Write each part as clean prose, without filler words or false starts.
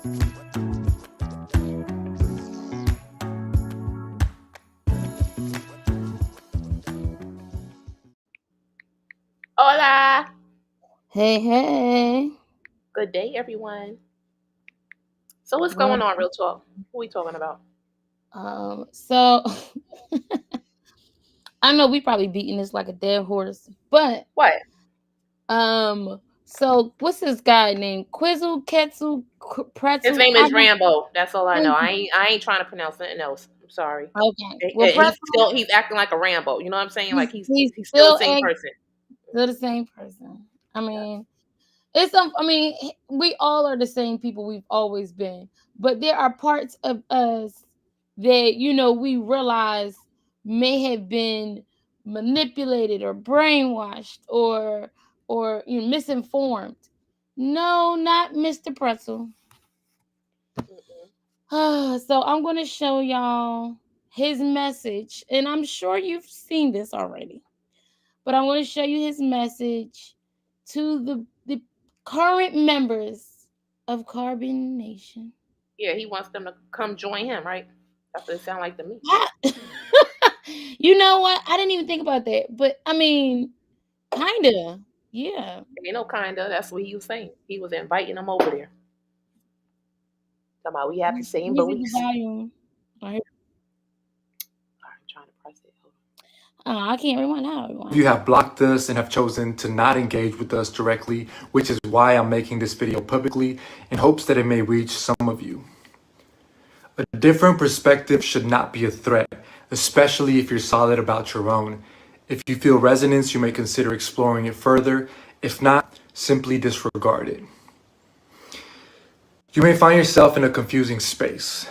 Hola. Hey. Good day, everyone. So what's going on, Real Talk? What are we talking about? So I know we probably beating this like a dead horse, but What? so what's this guy named Quizzle Ketzel His Pretzel? name is Rambo. That's all I know. Thank I ain't trying to pronounce anything else. I'm sorry. Okay. Well, He's acting like a Rambo. You know what I'm saying? Like he's he's still the still same person. the same person. I Yeah. mean, we all are the same people we've always been, but there are parts of us that we realize may have been manipulated or brainwashed or misinformed. No, not Mr. Pretzel. So I'm going to show y'all his message, and I'm sure you've seen this already, but I want to show you his message to the current members of Carbonation. Yeah, he wants them to come join him, right? That's what it sounds like to me. You know what? I didn't even think about that, but I mean, kinda, yeah. Ain't no kinda. That's what he was saying. He was inviting them over there. Talking about we have the same Let me see the beliefs. volume. All right. I'm trying to press it. I can't rewind now. You have blocked us and have chosen to not engage with us directly, which is why I'm making this video publicly in hopes that it may reach some of you. A different perspective should not be a threat, especially if you're solid about your own. If you feel resonance, you may consider exploring it further. If not, simply disregard it. You may find yourself in a confusing space.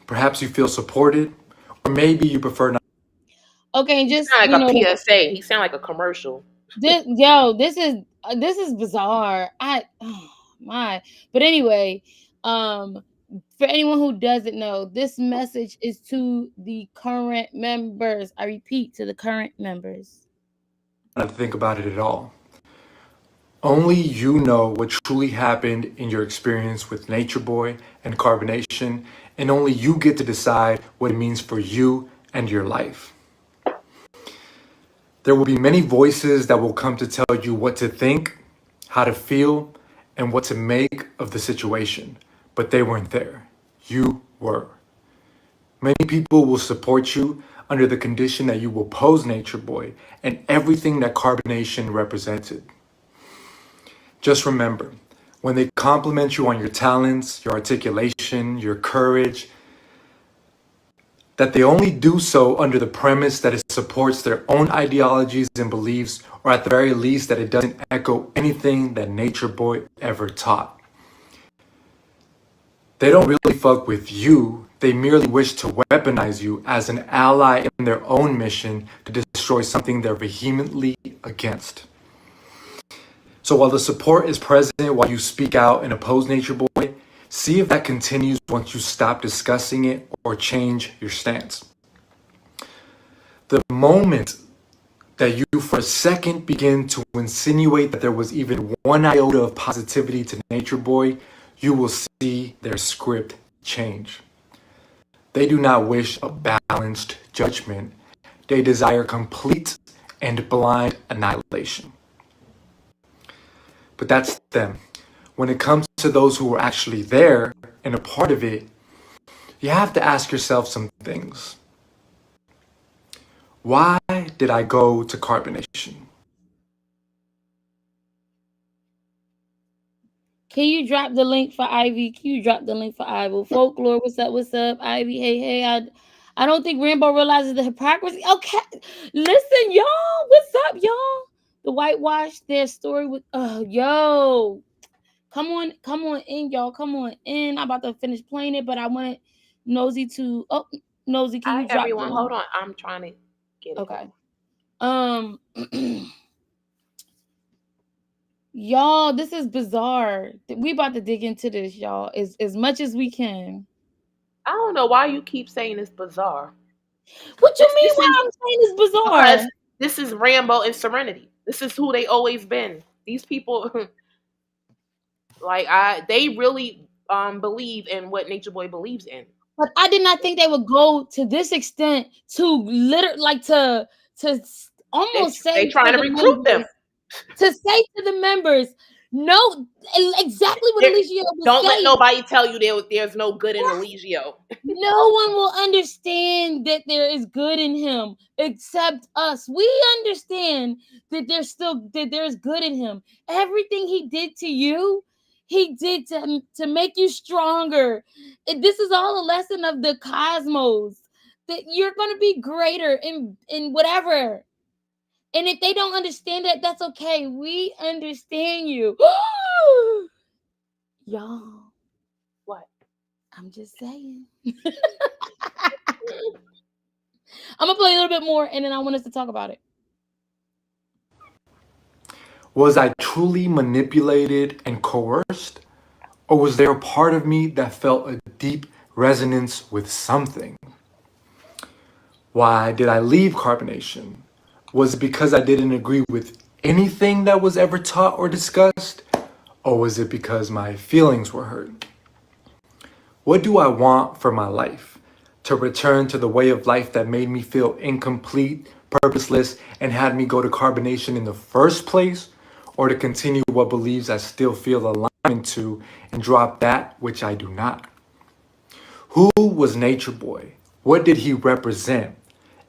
Perhaps you feel supported, or maybe you prefer not. Okay, just Sound like a PSA. He sound like a commercial. this is bizarre. Oh my. But anyway, for anyone who doesn't know, this message is to the current members. I repeat, to the current members. Not think about it at all. Only you know what truly happened in your experience with Nature Boy and Carbonation, and only you get to decide what it means for you and your life. There will be many voices that will come to tell you what to think, how to feel, and what to make of the situation, but they weren't there. You were. Many people will support you under the condition that you will oppose Nature Boy and everything that Carbonation represented. Just remember, when they compliment you on your talents, your articulation, your courage, that they only do so under the premise that it supports their own ideologies and beliefs, or at the very least that it doesn't echo anything that Nature Boy ever taught. They don't really fuck with you, they merely wish to weaponize you as an ally in their own mission to destroy something they're vehemently against. So while the support is present while you speak out and oppose Nature Boy, see if that continues once you stop discussing it or change your stance. The moment that you for a second begin to insinuate that there was even one iota of positivity to Nature Boy, you will see their script change. They do not wish a balanced judgment. They desire complete and blind annihilation. But that's them. When it comes to those who were actually there and a part of it, you have to ask yourself some things. Why did I go to Carbonation? Can you drop the link for Ivy? Can you drop the link for Ivy? Folklore, what's up? What's up? Ivy, hey. I don't think Rambo realizes the hypocrisy. Okay, listen, y'all. What's up, y'all? The whitewash their story with yo. Come on in, y'all. Come on in. I'm about to finish playing it, but I want Nosy to Nosy, can you drop everyone, hold on. I'm trying to get it. Okay. Y'all, this is bizarre. We about to dig into this, y'all, as much as we can. I don't know why you keep saying it's bizarre. What you mean why I'm saying it's bizarre? Because this is Rambo and Serenity. This is who they always been. These people, like they really believe in what Nature Boy believes in. But I did not think they would go to this extent to almost say They to trying to the recruit them. members, to say to the members, no, exactly what Alicia was Don't let saying. nobody tell you there's no good in Eligio. No one will understand that there is good in him except us. We understand that there's good in him. Everything he did to you, he did to make you stronger. This is all a lesson of the cosmos, that you're going to be greater in whatever. And if they don't understand that, that's okay. We understand you. Y'all. What? I'm just saying. I'm gonna play a little bit more, and then I want us to talk about it. Was I truly manipulated and coerced? Or was there a part of me that felt a deep resonance with something? Why did I leave Carbonation? Was it because I didn't agree with anything that was ever taught or discussed? Or was it because my feelings were hurt? What do I want for my life? To return to the way of life that made me feel incomplete, purposeless, and had me go to Carbonation in the first place? Or to continue what beliefs I still feel alignment to and drop that which I do not? Who was Nature Boy? What did he represent?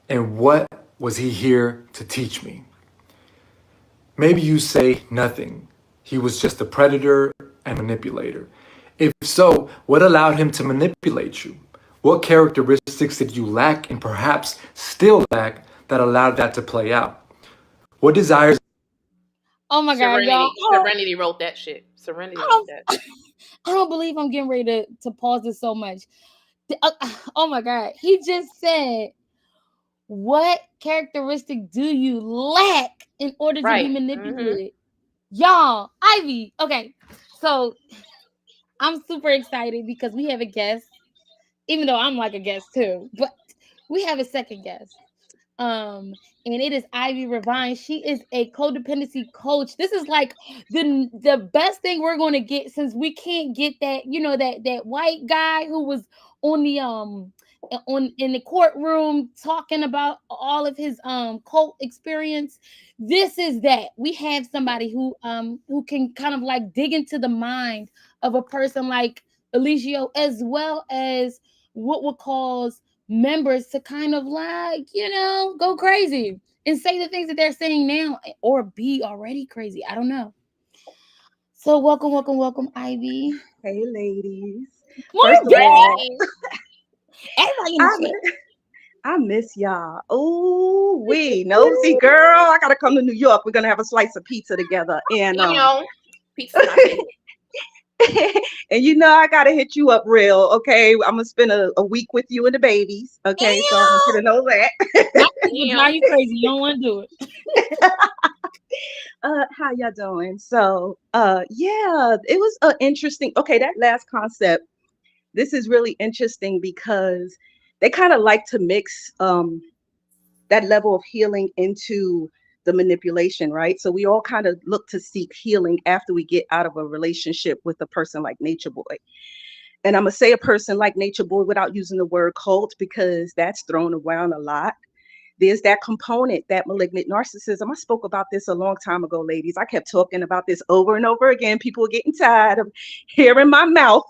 And what was he here to teach me? Maybe you say nothing. He was just a predator and manipulator. If so, what allowed him to manipulate you? What characteristics did you lack and perhaps still lack that allowed that to play out? What desires? Oh my God, y'all. Serenity wrote that shit. Serenity wrote that. I don't believe I'm getting ready to pause this so much. Oh my God. He just said, what characteristic do you lack in order to be manipulated? Y'all, Ivy. Okay, so I'm super excited because we have a guest, even though I'm like a guest too, but we have a second guest. And it is Ivy Revine. She is a codependency coach. This is like the best thing we're going to get, since we can't get that, that white guy who was on the in the courtroom talking about all of his cult experience. This is that. We have somebody who can kind of like dig into the mind of a person like Eligio, as well as what would cause members to kind of like, go crazy and say the things that they're saying now, or be already crazy. I don't know. So welcome, Ivy. Hey, ladies. First of all, everybody in the chat. I miss y'all. Oh, nosy girl. I gotta come to New York. We're gonna have a slice of pizza together. And pizza. and I gotta hit you up real, okay? I'm gonna spend a week with you and the babies. Okay, so I want you to know that. Now you crazy. You don't want to do it. How y'all doing? So yeah, it was interesting. Okay, that last concept, this is really interesting because they kind of like to mix that level of healing into the manipulation, right? So we all kind of look to seek healing after we get out of a relationship with a person like Nature Boy. And I'm gonna say a person like Nature Boy without using the word cult, because that's thrown around a lot. There's that component, that malignant narcissism. I spoke about this a long time ago, ladies. I kept talking about this over and over again. People were getting tired of hearing my mouth.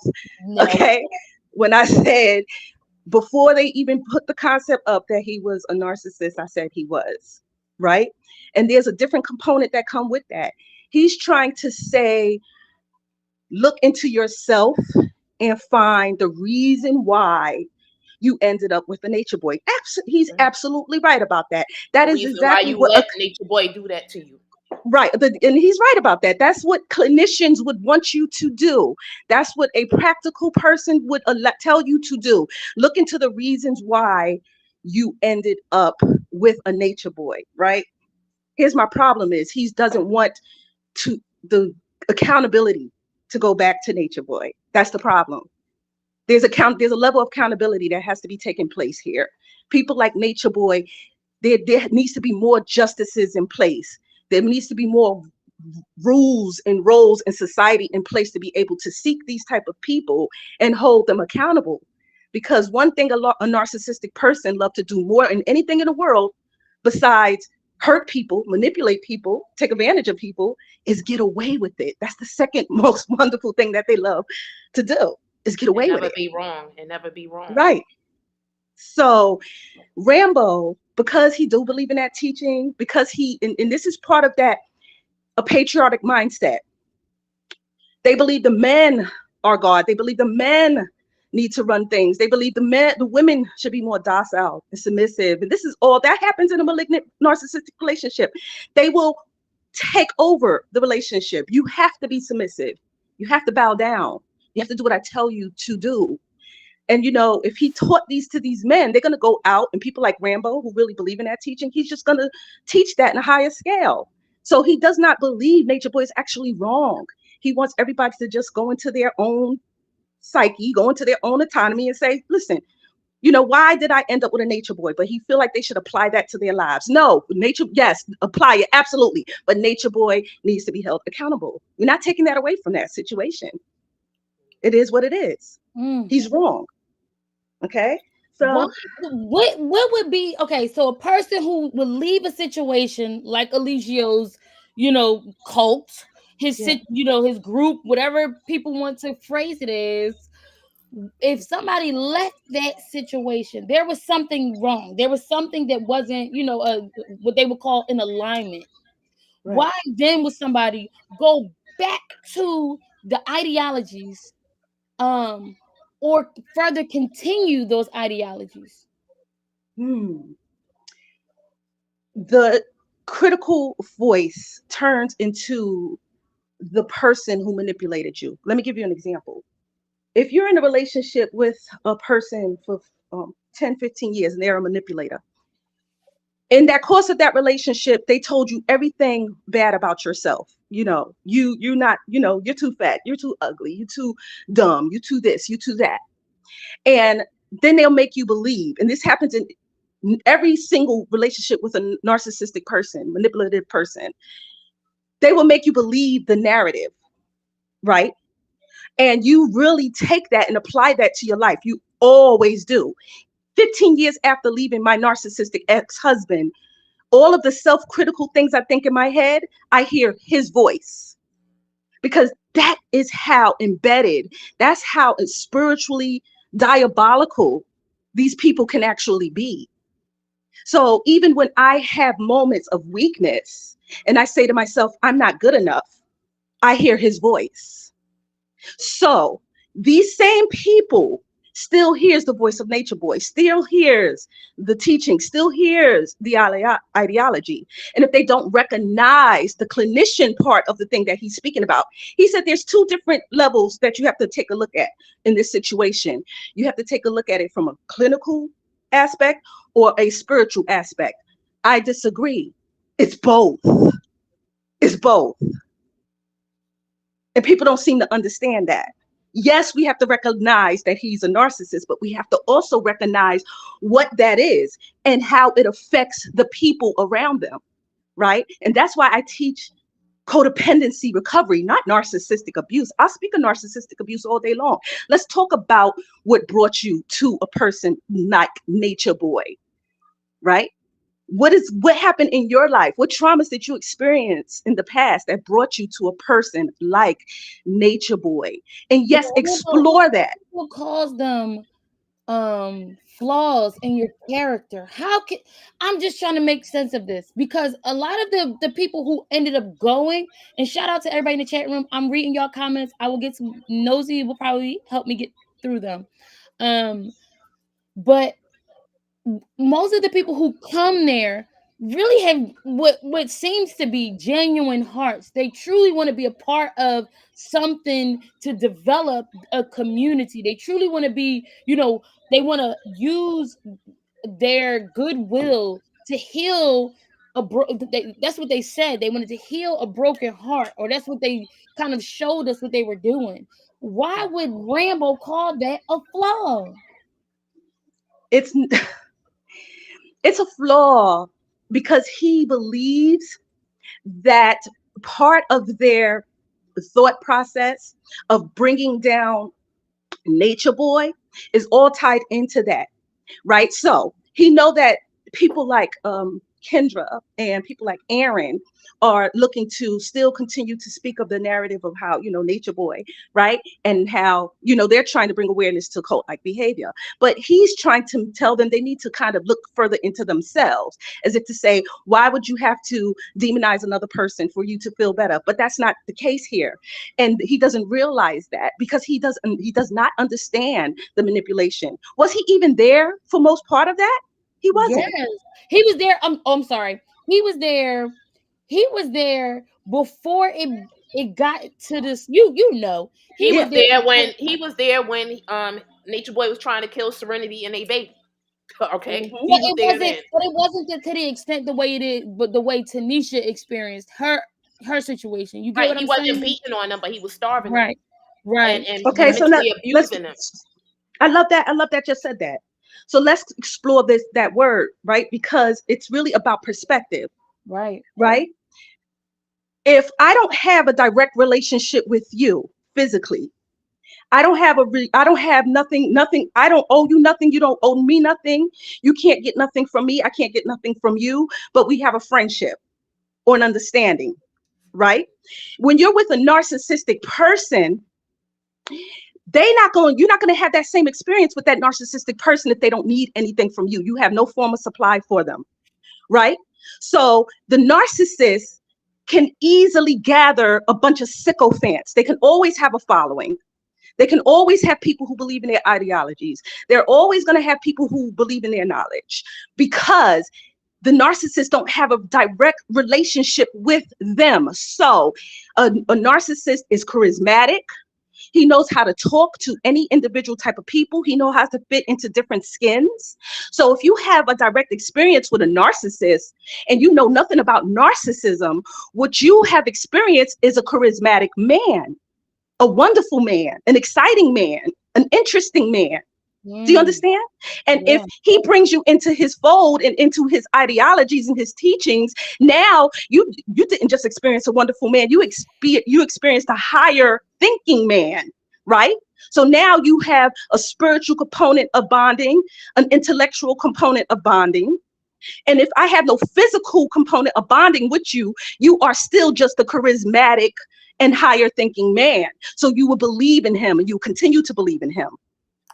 No. Okay. When I said, before they even put the concept up that he was a narcissist, I said he was, right? And there's a different component that come with that. He's trying to say, look into yourself and find the reason why you ended up with a Nature Boy. He's absolutely right about that. That is exactly why you let Nature Boy do that to you. Right. And he's right about that. That's what clinicians would want you to do. That's what a practical person would tell you to do. Look into the reasons why you ended up with a Nature Boy, right? Here's my problem is he doesn't want the accountability to go back to Nature Boy. That's the problem. There's a level of accountability that has to be taking place here. People like Nature Boy, there needs to be more justices in place. There needs to be more rules and roles in society in place to be able to seek these type of people and hold them accountable. Because one thing a narcissistic person love to do more than anything in the world, besides hurt people, manipulate people, take advantage of people, is get away with it. That's the second most wonderful thing that they love to do, is get And away with never it. be wrong. And never be wrong. Right. So Rambo, because he do believe in that teaching, because and this is part of that, a patriotic mindset. They believe the men are God. They believe the men need to run things. They believe the women should be more docile and submissive. And this is all that happens in a malignant narcissistic relationship. They will take over the relationship. You have to be submissive. You have to bow down. You have to do what I tell you to do. And if he taught these to these men, they're going to go out, and people like Rambo, who really believe in that teaching, he's just going to teach that in a higher scale. So he does not believe Nature Boy is actually wrong. He wants everybody to just go into their own psyche, go into their own autonomy and say, listen, why did I end up with a Nature Boy? But he feel like they should apply that to their lives. No, nature, yes, apply it, absolutely. But Nature Boy needs to be held accountable. We're not taking that away from that situation. It is what it is. He's wrong. Okay. So what would be okay? So a person who would leave a situation like Eligio's, cult, his his group, whatever people want to phrase it as, if somebody left that situation, there was something wrong. There was something that wasn't, what they would call an alignment. Right. Why then would somebody go back to the ideologies, or further continue those ideologies? The critical voice turns into the person who manipulated you. Let me give you an example. If you're in a relationship with a person for 10, 15 years and they're a manipulator, in that course of that relationship, they told you everything bad about yourself. You're not, you're too fat, you're too ugly, you're too dumb, you're too this, you're too that. And then they'll make you believe, and this happens in every single relationship with a narcissistic person, manipulative person, they will make you believe the narrative, right? And you really take that and apply that to your life. You always do. 15 years after leaving my narcissistic ex-husband, all of the self-critical things I think in my head, I hear his voice. Because that is how embedded, that's how spiritually diabolical these people can actually be. So even when I have moments of weakness and I say to myself, I'm not good enough, I hear his voice. So these same people still hears the voice of Nature Boy, still hears the teaching, still hears the ideology. And if they don't recognize the clinician part of the thing that he's speaking about, he said there's two different levels that you have to take a look at in this situation. You have to take a look at it from a clinical aspect or a spiritual aspect. I disagree. It's both. It's both. And people don't seem to understand that. Yes, we have to recognize that he's a narcissist, but we have to also recognize what that is and how it affects the people around them, right? And that's why I teach codependency recovery, not narcissistic abuse. I speak of narcissistic abuse all day long. Let's talk about what brought you to a person like Nature Boy, right? What happened in your life? What traumas did you experience in the past that brought you to a person like Nature Boy? And yes, explore that. What caused them flaws in your character? I'm just trying to make sense of this, because a lot of the people who ended up going, and shout out to everybody in the chat room, I'm reading y'all comments. I will get some. Nosy will probably help me get through them. But most of the people who come there really have what seems to be genuine hearts. They truly want to be a part of something to develop a community. They truly want to be, they want to use their goodwill to heal that's what they said. They wanted to heal a broken heart, or that's what they kind of showed us what they were doing. Why would Rambo call that a flaw? It's a flaw because he believes that part of their thought process of bringing down Nature Boy is all tied into that, right? So he know that people like Kendra and people like Aaron are looking to still continue to speak of the narrative of how, Nature Boy, right? And how, they're trying to bring awareness to cult like behavior. But he's trying to tell them they need to kind of look further into themselves, as if to say, why would you have to demonize another person for you to feel better? But that's not the case here. And he doesn't realize that because he does not understand the manipulation. Was he even there for most part of that? He wasn't. Yes, he was there. I'm sorry. He was there. He was there before it got to this. You know He was was there there before. when Nature Boy was trying to kill Serenity and they baby. Okay, Mhm. he was there then. But it wasn't to the extent the way it is, but the way Tanisha experienced her situation. You get Right, what he I'm wasn't saying? beating on them, but he was starving them Right, right. and Okay, so now mentally let's. abusing them. I love that. I love that you said that. So let's explore that word, right? Because it's really about perspective, Right. right? If I don't have a direct relationship with you physically, I don't have nothing. I don't owe you nothing. You don't owe me nothing. You can't get nothing from me. I can't get nothing from you. But we have a friendship or an understanding, right? When you're with a narcissistic person, you're not going to have that same experience with that narcissistic person if they don't need anything from you. You have no form of supply for them, right? So the narcissist can easily gather a bunch of sycophants. They can always have a following. They can always have people who believe in their ideologies. They're always going to have people who believe in their knowledge because the narcissists don't have a direct relationship with them. So a narcissist is charismatic. He knows how to talk to any individual type of people. He knows how to fit into different skins. So if you have a direct experience with a narcissist and you know nothing about narcissism, what you have experienced is a charismatic man, a wonderful man, an exciting man, an interesting man. Do you understand? And if Yeah. he brings you into his fold and into his ideologies and his teachings, now you didn't just experience a wonderful man, you experienced a higher thinking man, right? So now you have a spiritual component of bonding, an intellectual component of bonding. And if I have no physical component of bonding with you, you are still just a charismatic and higher thinking man. So you will believe in him and you continue to believe in him.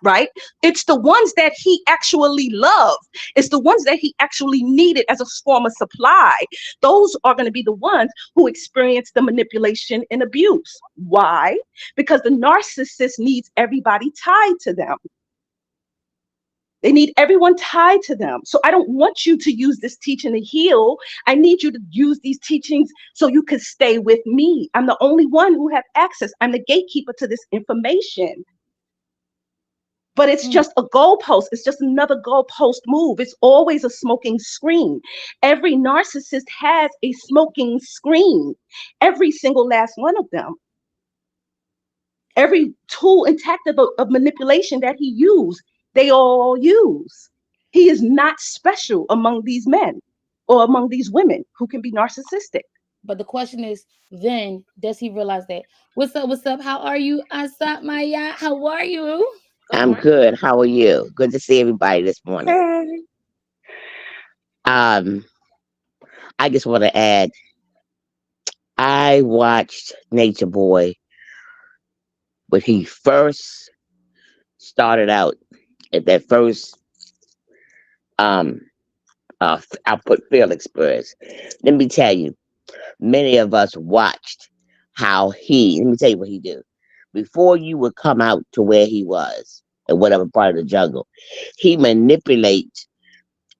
Right? It's the ones that he actually loved. It's the ones that he actually needed as a form of supply. Those are going to be the ones who experience the manipulation and abuse. Why? Because the narcissist needs everybody tied to them. They need everyone tied to them. So I don't want you to use this teaching to heal. I need you to use these teachings so you can stay with me. I'm the only one who have access. I'm the gatekeeper to this information. But it's just a goalpost. It's just another goalpost move. It's always a smoking screen. Every narcissist has a smoking screen. Every single last one of them. Every tool and tactic of manipulation that he used, they all use. He is not special among these men or among these women who can be narcissistic. But the question is, then does he realize that? What's up? What's up? How are you? Asap Maya? How are you? I'm good. How are you? Good to see everybody this morning. Hey. I just want to add, I watched Nature Boy when he first started out at that first I'll put field experience. Let me tell you, many of us watched how let me tell you what he do. Before you would come out to where he was, in whatever part of the jungle, he manipulates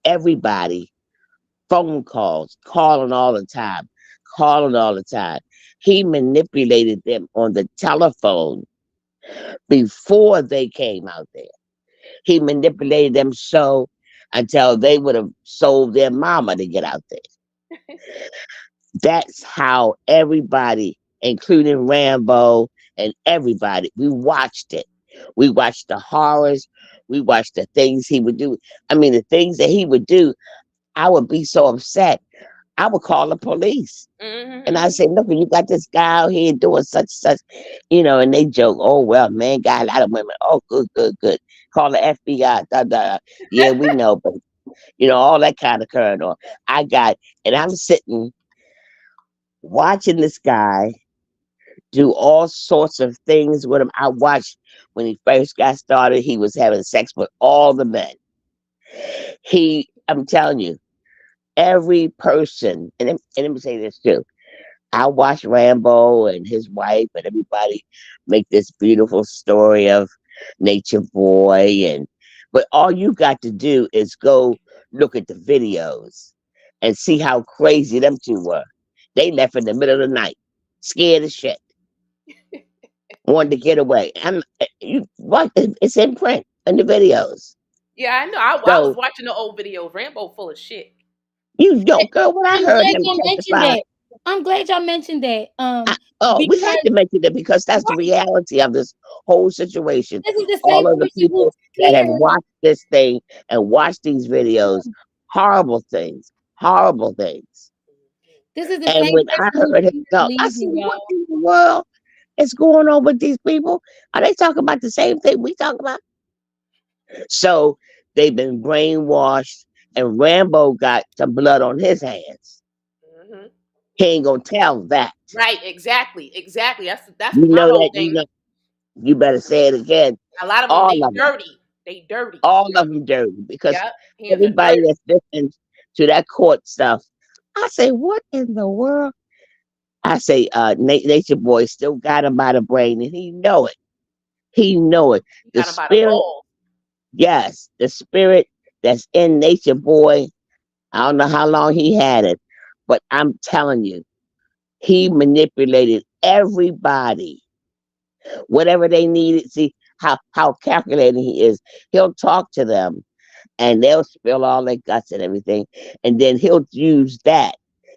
everybody, phone calls, calling all the time. He manipulated them on the telephone before they came out there. He manipulated them so until they would have sold their mama to get out there. That's how everybody, including RAMBO and everybody, we watched it. We watched the horrors. We watched the things he would do. I mean, the things that he would do, I would be so upset. I would call the police. Mm-hmm. And I say, look, you got this guy out here doing such, and they joke, oh, well, man, got a lot of women. Oh, good, good, good. Call the FBI. Da, da. Yeah, we know, but, all that kind of current on. And I'm sitting watching this guy do all sorts of things with him. I watched when he first got started, he was having sex with all the men. I'm telling you, every person, and let me say this too. I watched Rambo and his wife and everybody make this beautiful story of Nature Boy, but all you got to do is go look at the videos and see how crazy them two were. They left in the middle of the night, scared as shit, wanted to get away. It's in print in the videos. Yeah, I know. I So was watching the old videos. Rambo full of shit. girl, when I I'm heard glad him y'all mentioned testify, that. I'm glad y'all mentioned that. we had Because to mention it because that's the reality of this whole situation. this is the All same of the person who people that have scared. watched this thing and watched these videos, horrible things, horrible things. This is the And same when I person who heard him scared go, I believe said, me, what y'all. in the world is going on with these people? Are they talking about the same thing we talk about? So they've been brainwashed, and Rambo got some blood on his hands. Mm-hmm. He ain't gonna tell that. Right, exactly. That's You my know whole that. thing. You better say it again. A lot of them, All they of them. dirty. They dirty. All of them dirty because Yep. Hands are everybody dirty. that's listening to that court stuff, I say, what in the world? I say, Nature Boy still got him by the brain, and he know it. He know it. You The got them by the spirit, ball. yes, the spirit that's in Nature Boy. I don't know how long he had it, but I'm telling you, he manipulated everybody, whatever they needed. See how calculating he is. He'll talk to them and they'll spill all their guts and everything. And then he'll use that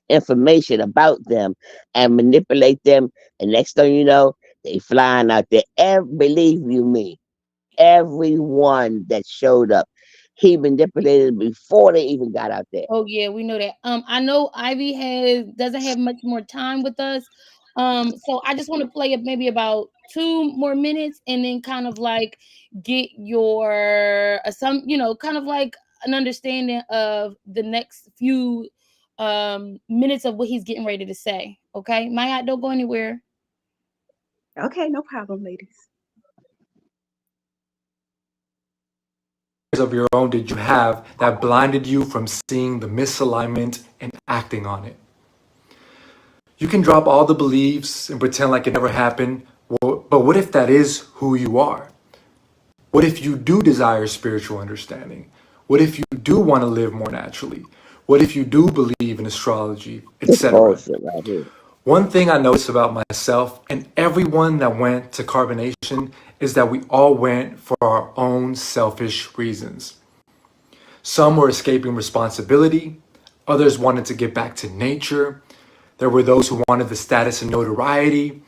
information about them and manipulate them. And next thing you know, they flying out there. Believe you me, everyone that showed up, he manipulated before they even got out there. Oh yeah, we know that. I know Ivy doesn't have much more time with us. So I just want to play up maybe about 2 more minutes and then kind of like get your some, kind of like an understanding of the next few minutes of what he's getting ready to say. Okay, Maya, don't go anywhere. Okay, no problem, ladies. Of your own did you have that blinded you from seeing the misalignment and acting on it? You can drop all the beliefs and pretend like it never happened, but what if that is who you are? What if you do desire spiritual understanding? What if you do want to live more naturally? What if you do believe in astrology, This etc.? bullshit right here. One thing I noticed about myself and everyone that went to Carbonation is that we all went for our own selfish reasons. Some were escaping responsibility, others wanted to get back to nature. There were those who wanted the status and notoriety,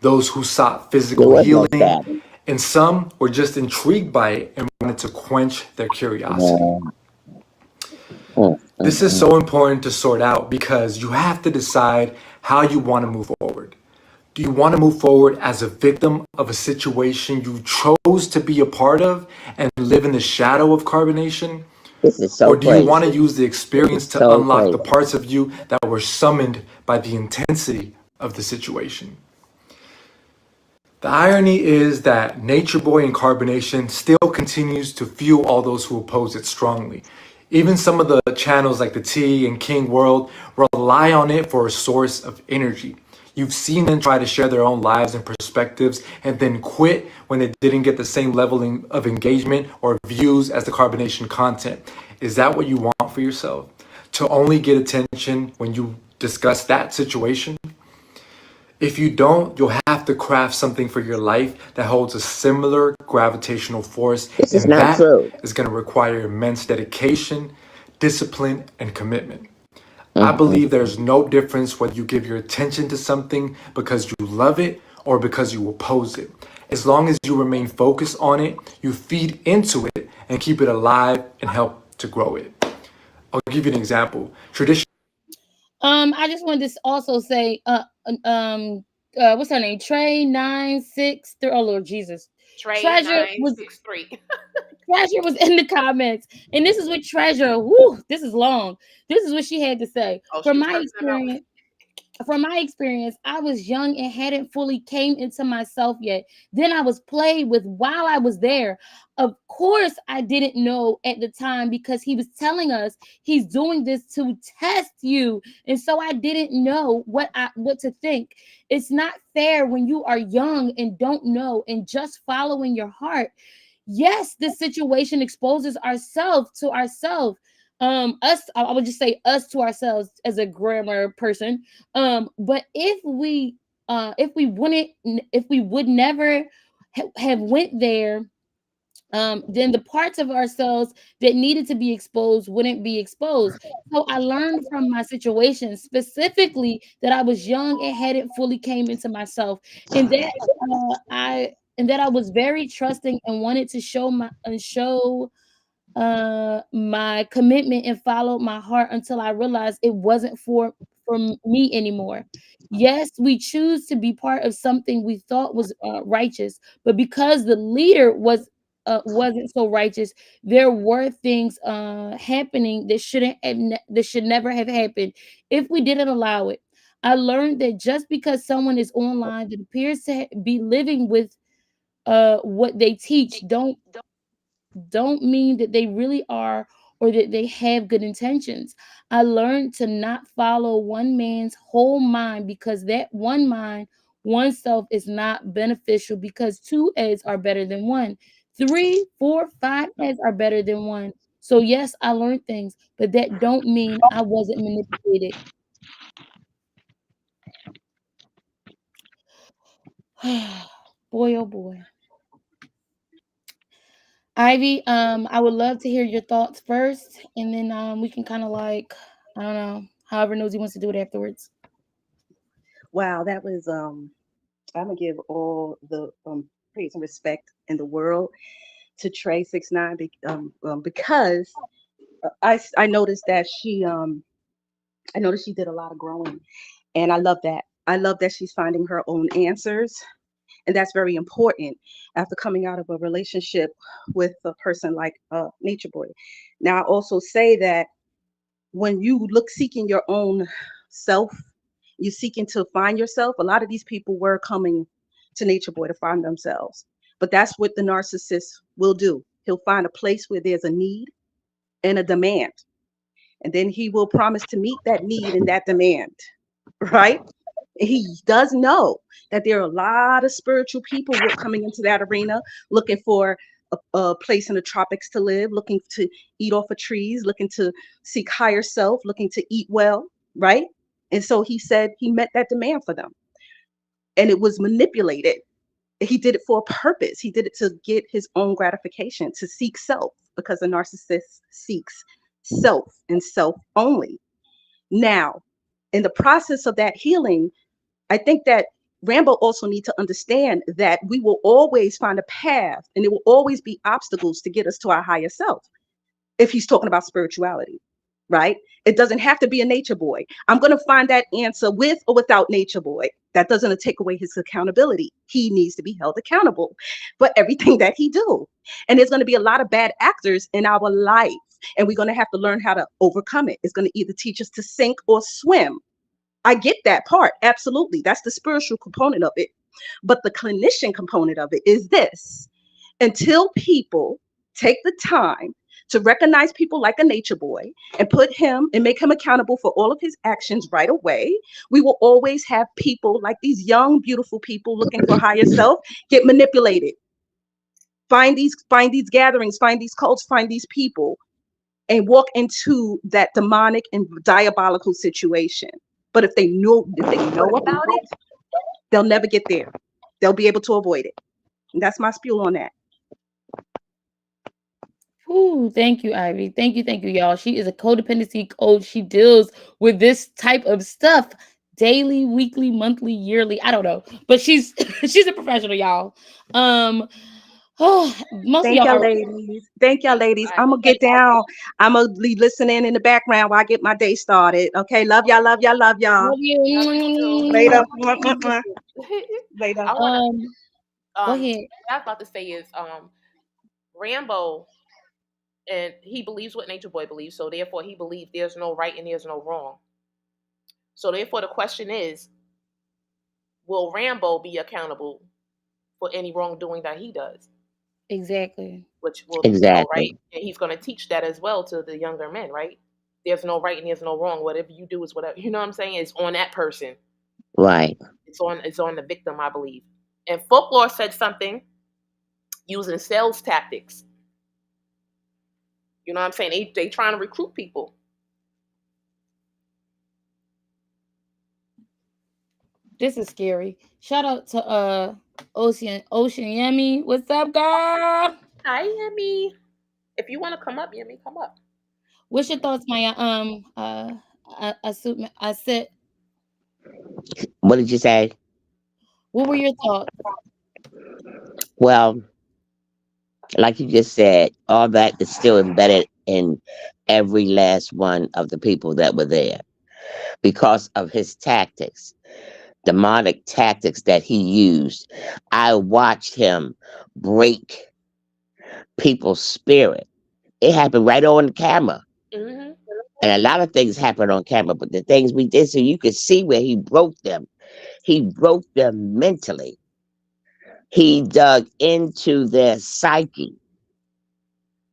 those who sought There physical was no healing, status. and some were just intrigued by it and wanted to quench their curiosity. This is so important to sort out because you have to decide how you want to move forward. Do you want to move forward as a victim of a situation you chose to be a part of and live in the shadow of carbonation? This is Or so do you want to crazy. use the This is experience to so unlock the crazy. parts of you that were summoned by the intensity of the situation? The irony is that Nature Boy and Carbonation still continues to fuel all those who oppose it strongly. Even some of the channels like the T and King World rely on it for a source of energy. You've seen them try to share their own lives and perspectives and then quit when it didn't get the same level of engagement or views as the Carbonation content. Is that what you want for yourself? To only get attention when you discuss that situation? If you don't, you'll have to craft something for your life that holds a similar gravitational force, This is and not that true. is going to require immense dedication, discipline, and commitment. I believe there's no difference whether you give your attention to something because you love it or because you oppose it. As long as you remain focused on it, you feed into it and keep it alive and help to grow it. I'll give you an example. I just wanted to also say, what's her name? Trey 963. Oh Lord Jesus, Trey Treasure was 963. Treasure was in the comments, and this is what Treasure. Whoo, this is long. This is what she had to say. Oh, she was cursing them out. From my experience, I was young and hadn't fully came into myself yet. Then I was played with while I was there. Of course, I didn't know at the time because he was telling us he's doing this to test you. And so I didn't know what to think. It's not fair when you are young and don't know and just following your heart. Yes, this situation exposes ourselves to ourselves. Us, I would just say us to ourselves as a grammar person. But if we would never have went there, then the parts of ourselves that needed to be exposed wouldn't be exposed. So I learned from my situation, specifically that I was young and hadn't fully came into myself, and that I was very trusting and wanted to show my commitment and followed my heart until I realized it wasn't for me anymore. Yes, we choose to be part of something we thought was righteous, but because the leader wasn't so righteous, there were things happening that that should never have happened if we didn't allow it. I learned that just because someone is online that appears to be living with what they teach, don't mean that they really are or that they have good intentions. I learned to not follow one man's whole mind because that one mind, oneself is not beneficial because two heads are better than one. Three, four, five heads are better than one. So yes, I learned things, but that don't mean I wasn't manipulated. Boy, oh boy. Ivy, I would love to hear your thoughts first, and then we can kind of like, I don't know, however Nosy wants to do it afterwards. Wow, that was I'm gonna give all the praise and respect in the world to Trey 69 because I noticed that I noticed she did a lot of growing, and I love that. I love that she's finding her own answers, and that's very important after coming out of a relationship with a person like Nature Boy. Now, I also say that when you look seeking your own self, you seeking to find yourself. A lot of these people were coming to Nature Boy to find themselves, but that's what the narcissist will do. He'll find a place where there's a need and a demand, and then he will promise to meet that need and that demand, right? He does know that there are a lot of spiritual people coming into that arena looking for a place in the tropics to live, looking to eat off of trees, looking to seek higher self, looking to eat well, right? And so he said he met that demand for them, and it was manipulated. He did it for a purpose. He did it to get his own gratification, to seek self, because a narcissist seeks self and self only. Now, in the process of that healing, I think that Rambo also need to understand that we will always find a path and there will always be obstacles to get us to our higher self if he's talking about spirituality, right? It doesn't have to be a Nature Boy. I'm going to find that answer with or without Nature Boy. That doesn't take away his accountability. He needs to be held accountable for everything that he do. And there's going to be a lot of bad actors in our life, and we're going to have to learn how to overcome it. It's going to either teach us to sink or swim. I get that part. Absolutely. That's the spiritual component of it. But the clinician component of it is this: until people take the time to recognize people like a Nature Boy and put him and make him accountable for all of his actions right away, we will always have people like these young, beautiful people looking for higher self get manipulated. Find these gatherings, find these cults, find these people, and walk into that demonic and diabolical situation. But if they know about it, they'll never get there. They'll be able to avoid it. And that's my spiel on that. Ooh, thank you, Ivy. Thank you, y'all. She is a codependency coach. She deals with this type of stuff daily, weekly, monthly, yearly. I don't know, but she's she's a professional, y'all. Um, Most of Thank y'all y'all, are ladies. Thank y'all, ladies. I I'm gonna get down. I'm gonna be listening in the background while I get my day started. Okay, love y'all, love y'all, love y'all. love love you too. you. Later. Mwah, mwah, mwah. Later. I wanna Go um ahead. what I was about to say is Rambo, and he believes what Nature Boy believes, so therefore he believes there's no right and there's no wrong. So therefore the question is, will Rambo be accountable for any wrongdoing that he does? Exactly. Which will, right? Exactly. And he's going to teach that as well to the younger men, right? There's no right and there's no wrong. Whatever you do is whatever. You know what I'm saying? It's on that person. Right. It's on the victim, I believe. And folklore said something using sales tactics. You know what I'm saying? They trying to recruit people. This is scary. Shout out to Ocean Yummy. What's up, girl? Hi, Yemi. If you want to come up, Yemi, come up. What's your thoughts, Maya? I said, What did you say? what were your thoughts? Well, like you just said, all that is still embedded in every last one of the people that were there because of his tactics, demonic tactics that he used. I watched him break people's spirit. It happened right on camera. Mm-hmm. And a lot of things happened on camera, but the things we did, so you could see where he broke them. He broke them mentally. He dug into their psyche.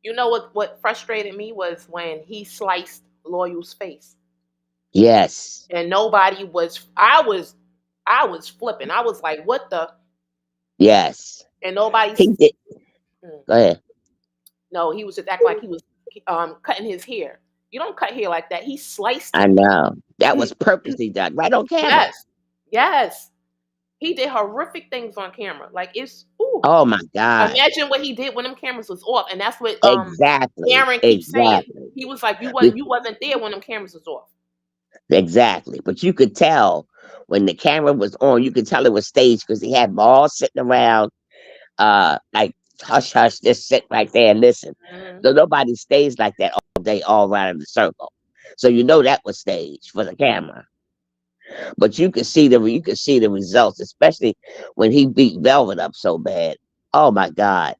You know what frustrated me was when he sliced Loyal's face. Yes. And nobody was I was flipping. I was like, what the, Yes. and nobody's He did. mm, Go ahead. no, he was just acting like he was cutting his hair. You don't cut hair like that. He sliced I it. know. That was purposely done right on camera. Yes. Yes. He did horrific things on camera. Like it's ooh. Oh my God. Imagine what he did when them cameras was off. And that's what Exactly. Aaron keeps saying. Exactly. He was like, Be- you wasn't there when them cameras was off. Exactly. But you could tell when the camera was on, you could tell it was staged because he had them all sitting around, like hush hush, just sit right there and listen. Mm-hmm. So nobody stays like that all day, all around in the circle. So you know that was staged for the camera. But you could see the results, especially when he beat Velvet up so bad. Oh my God.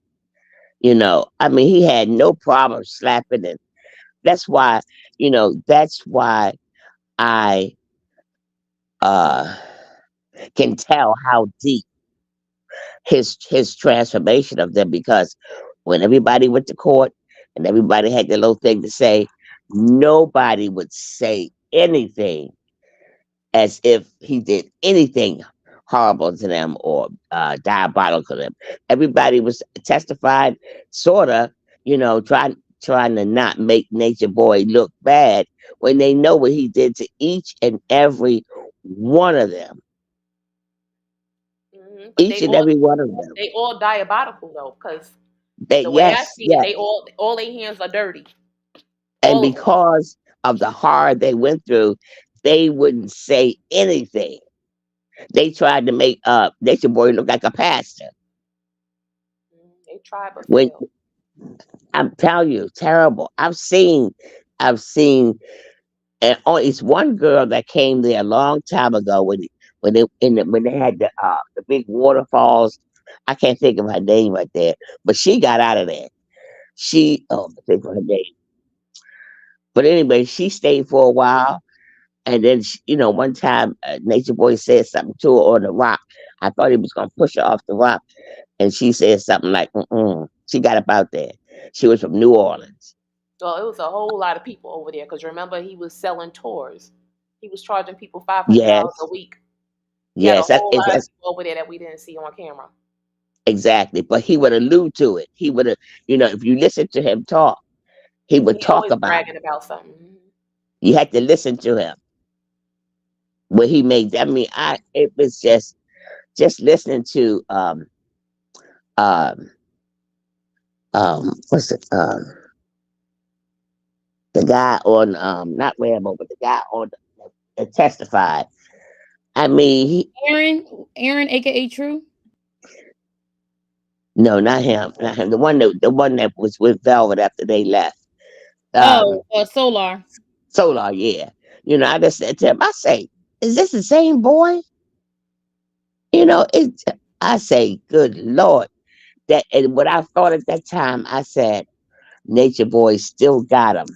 I mean, he had no problem slapping it. That's why, that's why I uh can tell how deep his transformation of them, because when everybody went to court and everybody had their little thing to say, nobody would say anything as if he did anything horrible to them or diabolical to them. Everybody was testified, sorta, trying to not make Nature Boy look bad when they know what he did to each and every one of them. Mm-hmm. But Each and every one of them. they all diabolical though, because They the way I yes, see it, yes. they all their hands are dirty. And All of them. because of the horror they went through, they wouldn't say anything. They tried to make Nature Boy look like a pastor. They try but When fail. I'm telling you, terrible. I've seen, and it's one girl that came there a long time ago when they had the big waterfalls. I can't think of her name right there, but she got out of there. I think of her name. But anyway, she stayed for a while, and then one time Nature Boy said something to her on the rock. I thought he was gonna push her off the rock, and she said something like, "Mm-mm." She got up out there. She was from New Orleans. So it was a whole lot of people over there because remember he was selling tours. He was charging people $500 a Yes, week. He had a yes, whole lot of that's people over there that we didn't see on camera. exactly. But he would allude to it. He would have, if you listen to him talk, he would He talk always about bragging it. about something. You had to listen to him. What he made. I mean, it was just listening to um what's it the guy on not Rambo, but the guy on that testified. I mean, Aaron, aka True. No, not him. Not him. The one that was with Velvet after they left. Oh, Um, Solar. Solar, yeah. I just said to him, I say, is this the same boy? It. I say, good Lord. That and what I thought at that time, I said, Nature Boy still got him.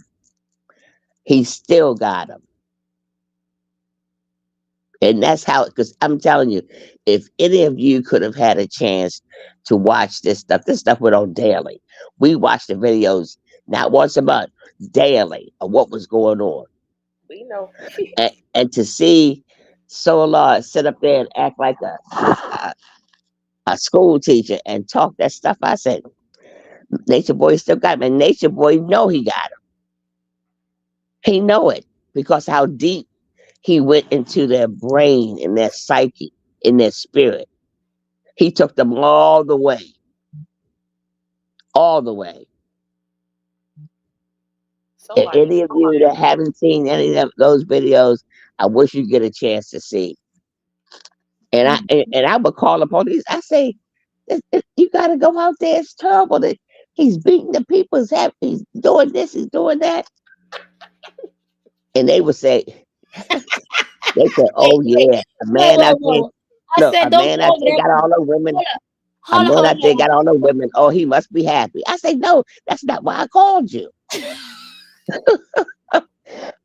He still got him. And that's how, because I'm telling you, if any of you could have had a chance to watch this stuff went on daily. We watched the videos not once a month, daily of what was going on. We know. And to see Solar sit up there and act like a school teacher and talk that stuff, I said, Nature Boy still got him. And Nature Boy know he got him. He know it because how deep he went into their brain and their psyche, in their spirit. He took them all the way. So And like, any of you that haven't seen any of those videos, I wish you get a chance to see. And I would call the police. I say, you got to go out there. It's terrible that he's beating the people. He's doing this. He's doing that. And they would say, Wait, oh wait, yeah, a whoa, man whoa, out there. whoa. I Look, said, a don't man out go there there. got all the women. A Hold on, man hold out there got all the women. Oh, he must be happy. I say, no, that's not why I called you.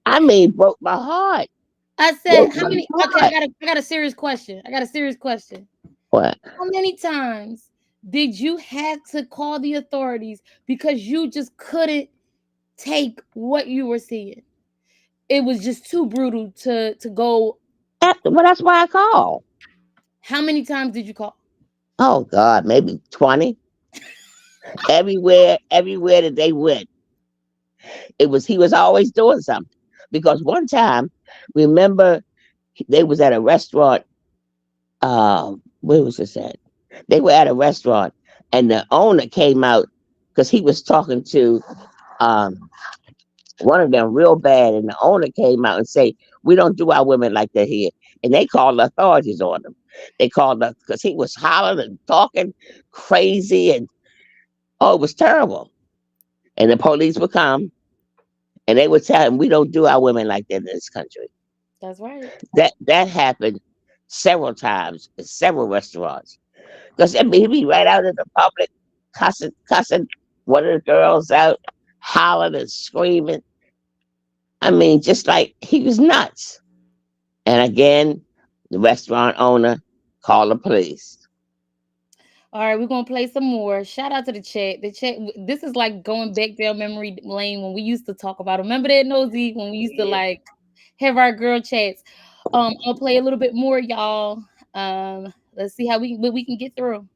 I mean, broke my heart. I said, Broke how my many? Okay, heart. I got a serious question. I got a serious question. What? How many times did you have to call the authorities because you just couldn't take what you were seeing? It was just too brutal to go. Well, that's why I called. How many times did you call? Oh God, maybe 20. Everywhere that they went, he was always doing something. Because one time, remember, they was at a restaurant. Where was this at? They were at a restaurant, and the owner came out because he was talking to um one of them real bad, and the owner came out and say, "We don't do our women like that here." And they called the authorities on him. They called us because he was hollering and talking crazy, and oh, it was terrible. And the police would come and they would tell him, "We don't do our women like that in this country." That's right. That happened several times in several restaurants. Because I mean, he'd be right out in the public, cussing one of the girls out, hollering and screaming. I mean, just like he was nuts. And again, the restaurant owner called the police. All right, we're gonna play some more. Shout out to the chat. The chat. This is like going back down memory lane when we used to talk about. Remember that, Nosy, when we used to yeah. like have our girl chats. I'll play a little bit more, y'all. Let's see how what we can get through.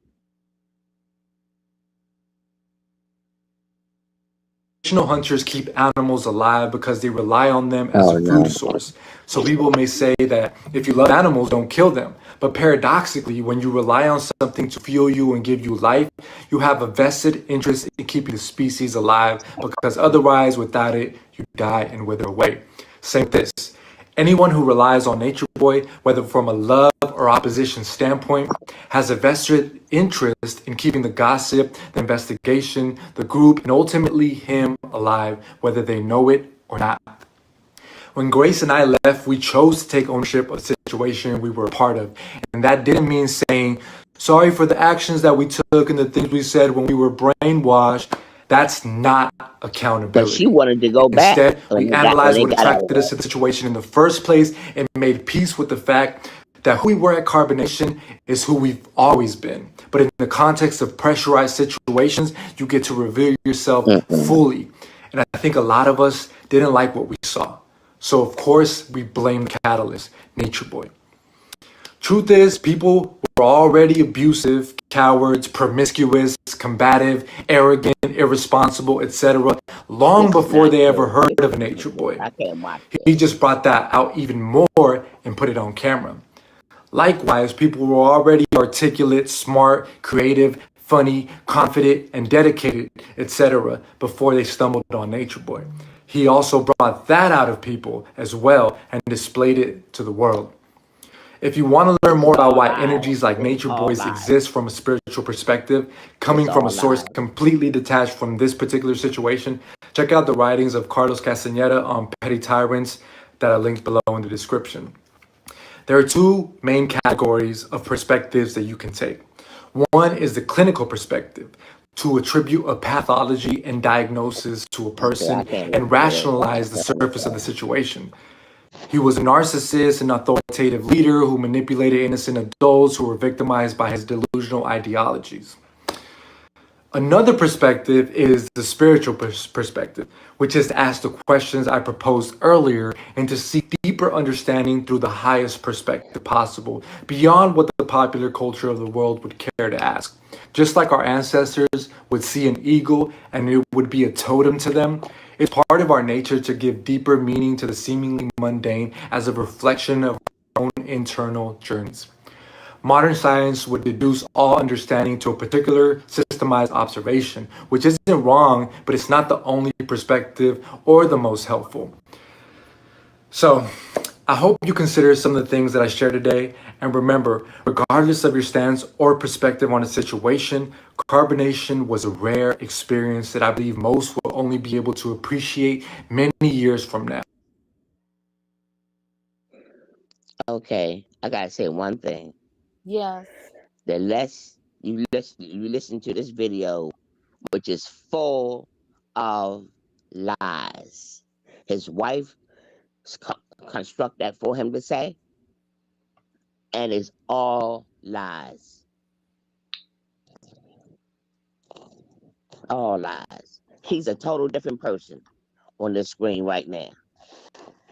Traditional hunters keep animals alive because they rely on them as Oh a food no. source. So people may say that if you love animals, don't kill them. But paradoxically, when you rely on something to fuel you and give you life, you have a vested interest in keeping the species alive because otherwise, without it, you die and wither away. Same with this. Anyone who relies on Nature Boy, whether from a love or opposition standpoint, has a vested interest in keeping the gossip, the investigation, the group, and ultimately him alive, whether they know it or not. When Grace and I left, we chose to take ownership of the situation we were a part of. And that didn't mean saying, sorry for the actions that we took and the things we said when we were brainwashed. That's not But she accountability. wanted to go back Instead, when we analyzed they what got out of attracted us there. to the situation in the first place and made peace with the fact that who we were at Carbonation is who we've always been. But in the context of pressurized situations, you get to reveal yourself Mm-mm. fully. And I think a lot of us didn't like what we saw. So, of course, we blame the catalyst, Nature Boy. Truth is, people were already abusive, cowards, promiscuous, combative, arrogant, irresponsible, etc., long This is before not they ever good. heard This of is a not Nature good. Boy. I can't watch He this. just brought that out even more and put it on camera. Likewise, people were already articulate, smart, creative, funny, confident, and dedicated, etc., before they stumbled on Nature Boy. He also brought that out of people as well and displayed it to the world. If you want to learn This more is about all why lies. energies like This is nature all boys lies. exist from a spiritual perspective, It's coming from a all source lies. completely detached from this particular situation, check out the writings of Carlos Castaneda on petty tyrants that are linked below in the description. There are two main categories of perspectives that you can take. One is the clinical perspective, to attribute a pathology and diagnosis to a Okay, I person can't and listen to this. rationalize the surface of the situation. He was a narcissist, an authoritative leader who manipulated innocent adults who were victimized by his delusional ideologies. Another perspective is the spiritual perspective, which is to ask the questions I proposed earlier and to seek deeper understanding through the highest perspective possible, beyond what the popular culture of the world would care to ask. Just like our ancestors would see an eagle and it would be a totem to them, it's part of our nature to give deeper meaning to the seemingly mundane as a reflection of our own internal journeys. Modern science would reduce all understanding to a particular systemized observation, which isn't wrong, but it's not the only perspective or the most helpful. So, I hope you consider some of the things that I shared today. And remember, regardless of your stance or perspective on a situation, carbonation was a rare experience that I believe most will only be able to appreciate many years from now. Okay, I gotta say one thing. Yes. The less you listen to this video, which is full of lies. His wife construct that for him to say, and it's all lies. All lies. He's a total different person on the screen right now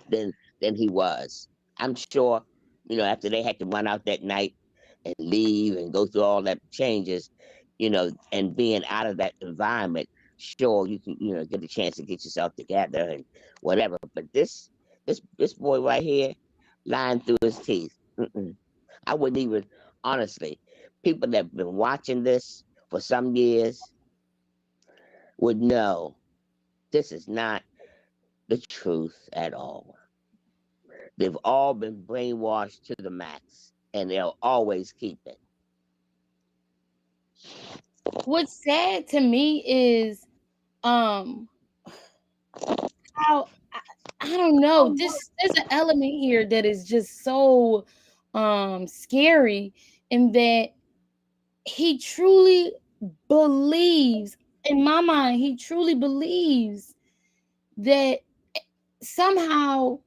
than than he was. I'm sure, after they had to run out that night and leave and go through all that changes, and being out of that environment, sure you can, get a chance to get yourself together and whatever. But this boy right here, lying through his teeth. Mm-mm. I wouldn't even, honestly, people that have been watching this for some years would know this is not the truth at all. They've all been brainwashed to the max, and they'll always keep it. What's sad to me is um how I don't know. There's an element here that is just so scary in that he truly believes, in my mind, he truly believes that somehow,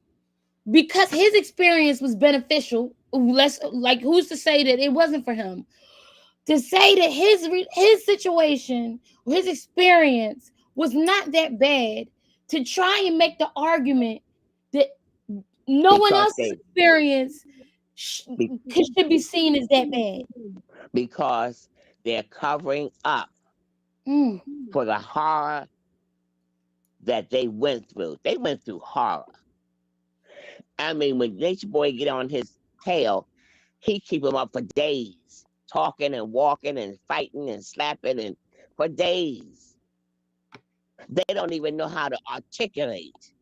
because his experience was beneficial, let's like, who's to say that it wasn't for him? To say that his situation or his experience was not that bad, to try and make the argument that no one because else's experience be, should be seen as that bad. because they're covering up Mm, for the horror that they went through. They went through horror. I mean, when Nature Boy get on his tail, he keep him up for days, talking and walking and fighting and slapping and for days. They don't even know how to articulate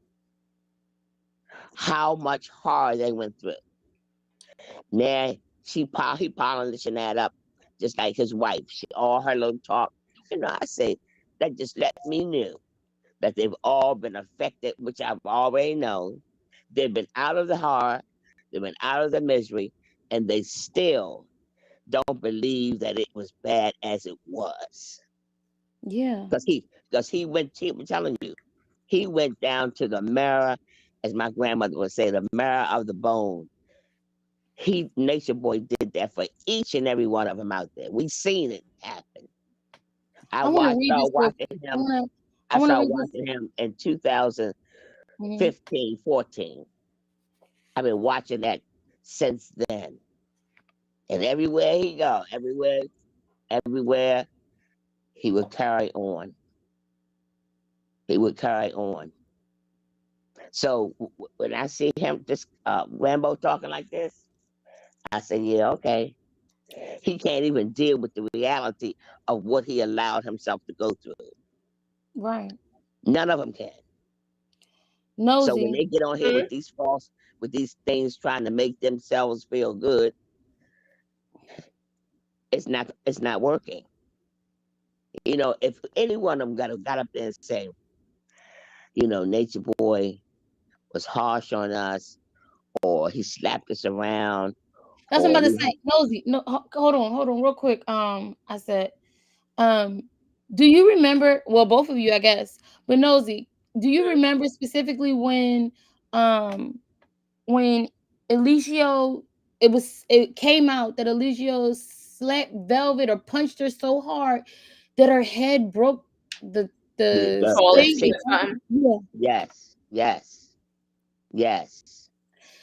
how much horror they went through. Now he polishing that up just like his wife. All her little talk. I say that just let me know that they've all been affected, which I've already known. They've been out of the horror, they've been out of the misery, and they still don't believe that it was bad as it was. yeah. He was telling you, he went down to the marrow, as my grandmother would say, the marrow of the bone. Nature Boy did that for each and every one of them out there. We seen it happen. I I want to watched read started this real watching quick. him. I I want to started read this. watching him in 2015, Mhm. 14. I've been watching that since then. And everywhere he go, everywhere he would carry on. He would carry on. So when I see him, just Rambo talking like this, I say, yeah, okay. He can't even deal with the reality of what he allowed himself to go through. Right. None of them can. So when Nosy. they get on here with these false with these things trying to make themselves feel good, it's not working. If any one of them got up there and say, Nature Boy was harsh on us, or he slapped us around, That's what I'm or about to he say. Nosy, no, hold on, real quick. I said, um, do you remember? Well, both of you, I guess, but Nosy, do you remember specifically um, when Eligio, it came out that Eligio slapped Velvet or punched her so hard that her head broke the the Toilet sink? seat the or something. Yeah. yes, yes, yes,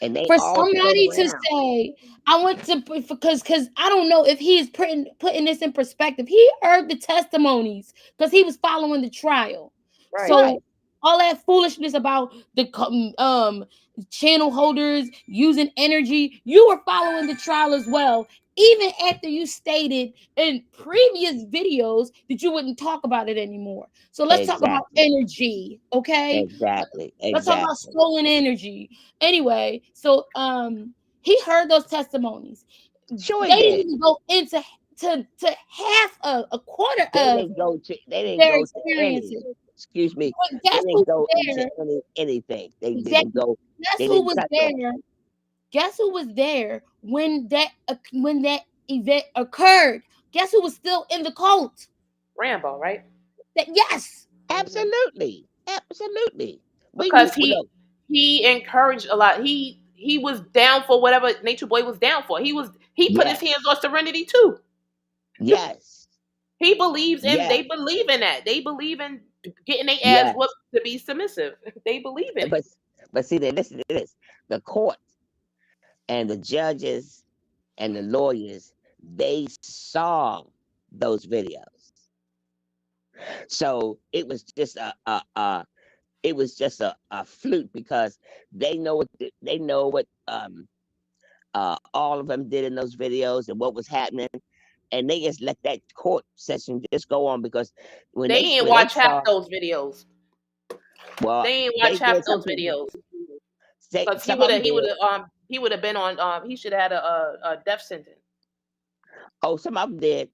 and they For all turn somebody to around. say, I went to, because I don't know if he's putting this in perspective. He heard the testimonies because he was following the trial. Right. So Right. all that foolishness about the channel holders using energy, you were following the trial as well. Even after you stated in previous videos that you wouldn't talk about it anymore. So let's talk about Exactly. energy, okay? Exactly. Let's talk about Exactly. stolen energy. Anyway, so he heard those testimonies. Sure They it didn't did. even go into to half a quarter They of didn't go to they didn't their go to any, experiences. excuse me, But they guess who didn't was go into there? anything. They didn't Exactly. go, Guess they who didn't was touch on there? Guess who was there when that event occurred? Guess who was still in the cult? Rambo, right? That yes. Hmm. absolutely. Absolutely. We knew Because look, he encouraged a lot. He was down for whatever Nature Boy was down for. He put his hands yes, on Serenity too. yes, He believes in. yes, They believe in that. They believe in getting their ass yes. whooped to be submissive. They believe in it. But see, then listen to this. The court and the judges and the lawyers, they saw those videos. So it was just a fluke because they know what all of them did in those videos and what was happening, and they just let that court session just go on because They ain't when they watch half saw, those videos. well, They ain't they watch half did, some those people, videos. Because he some would of have them did. he would have been on he should have had a death sentence. Oh, some of them did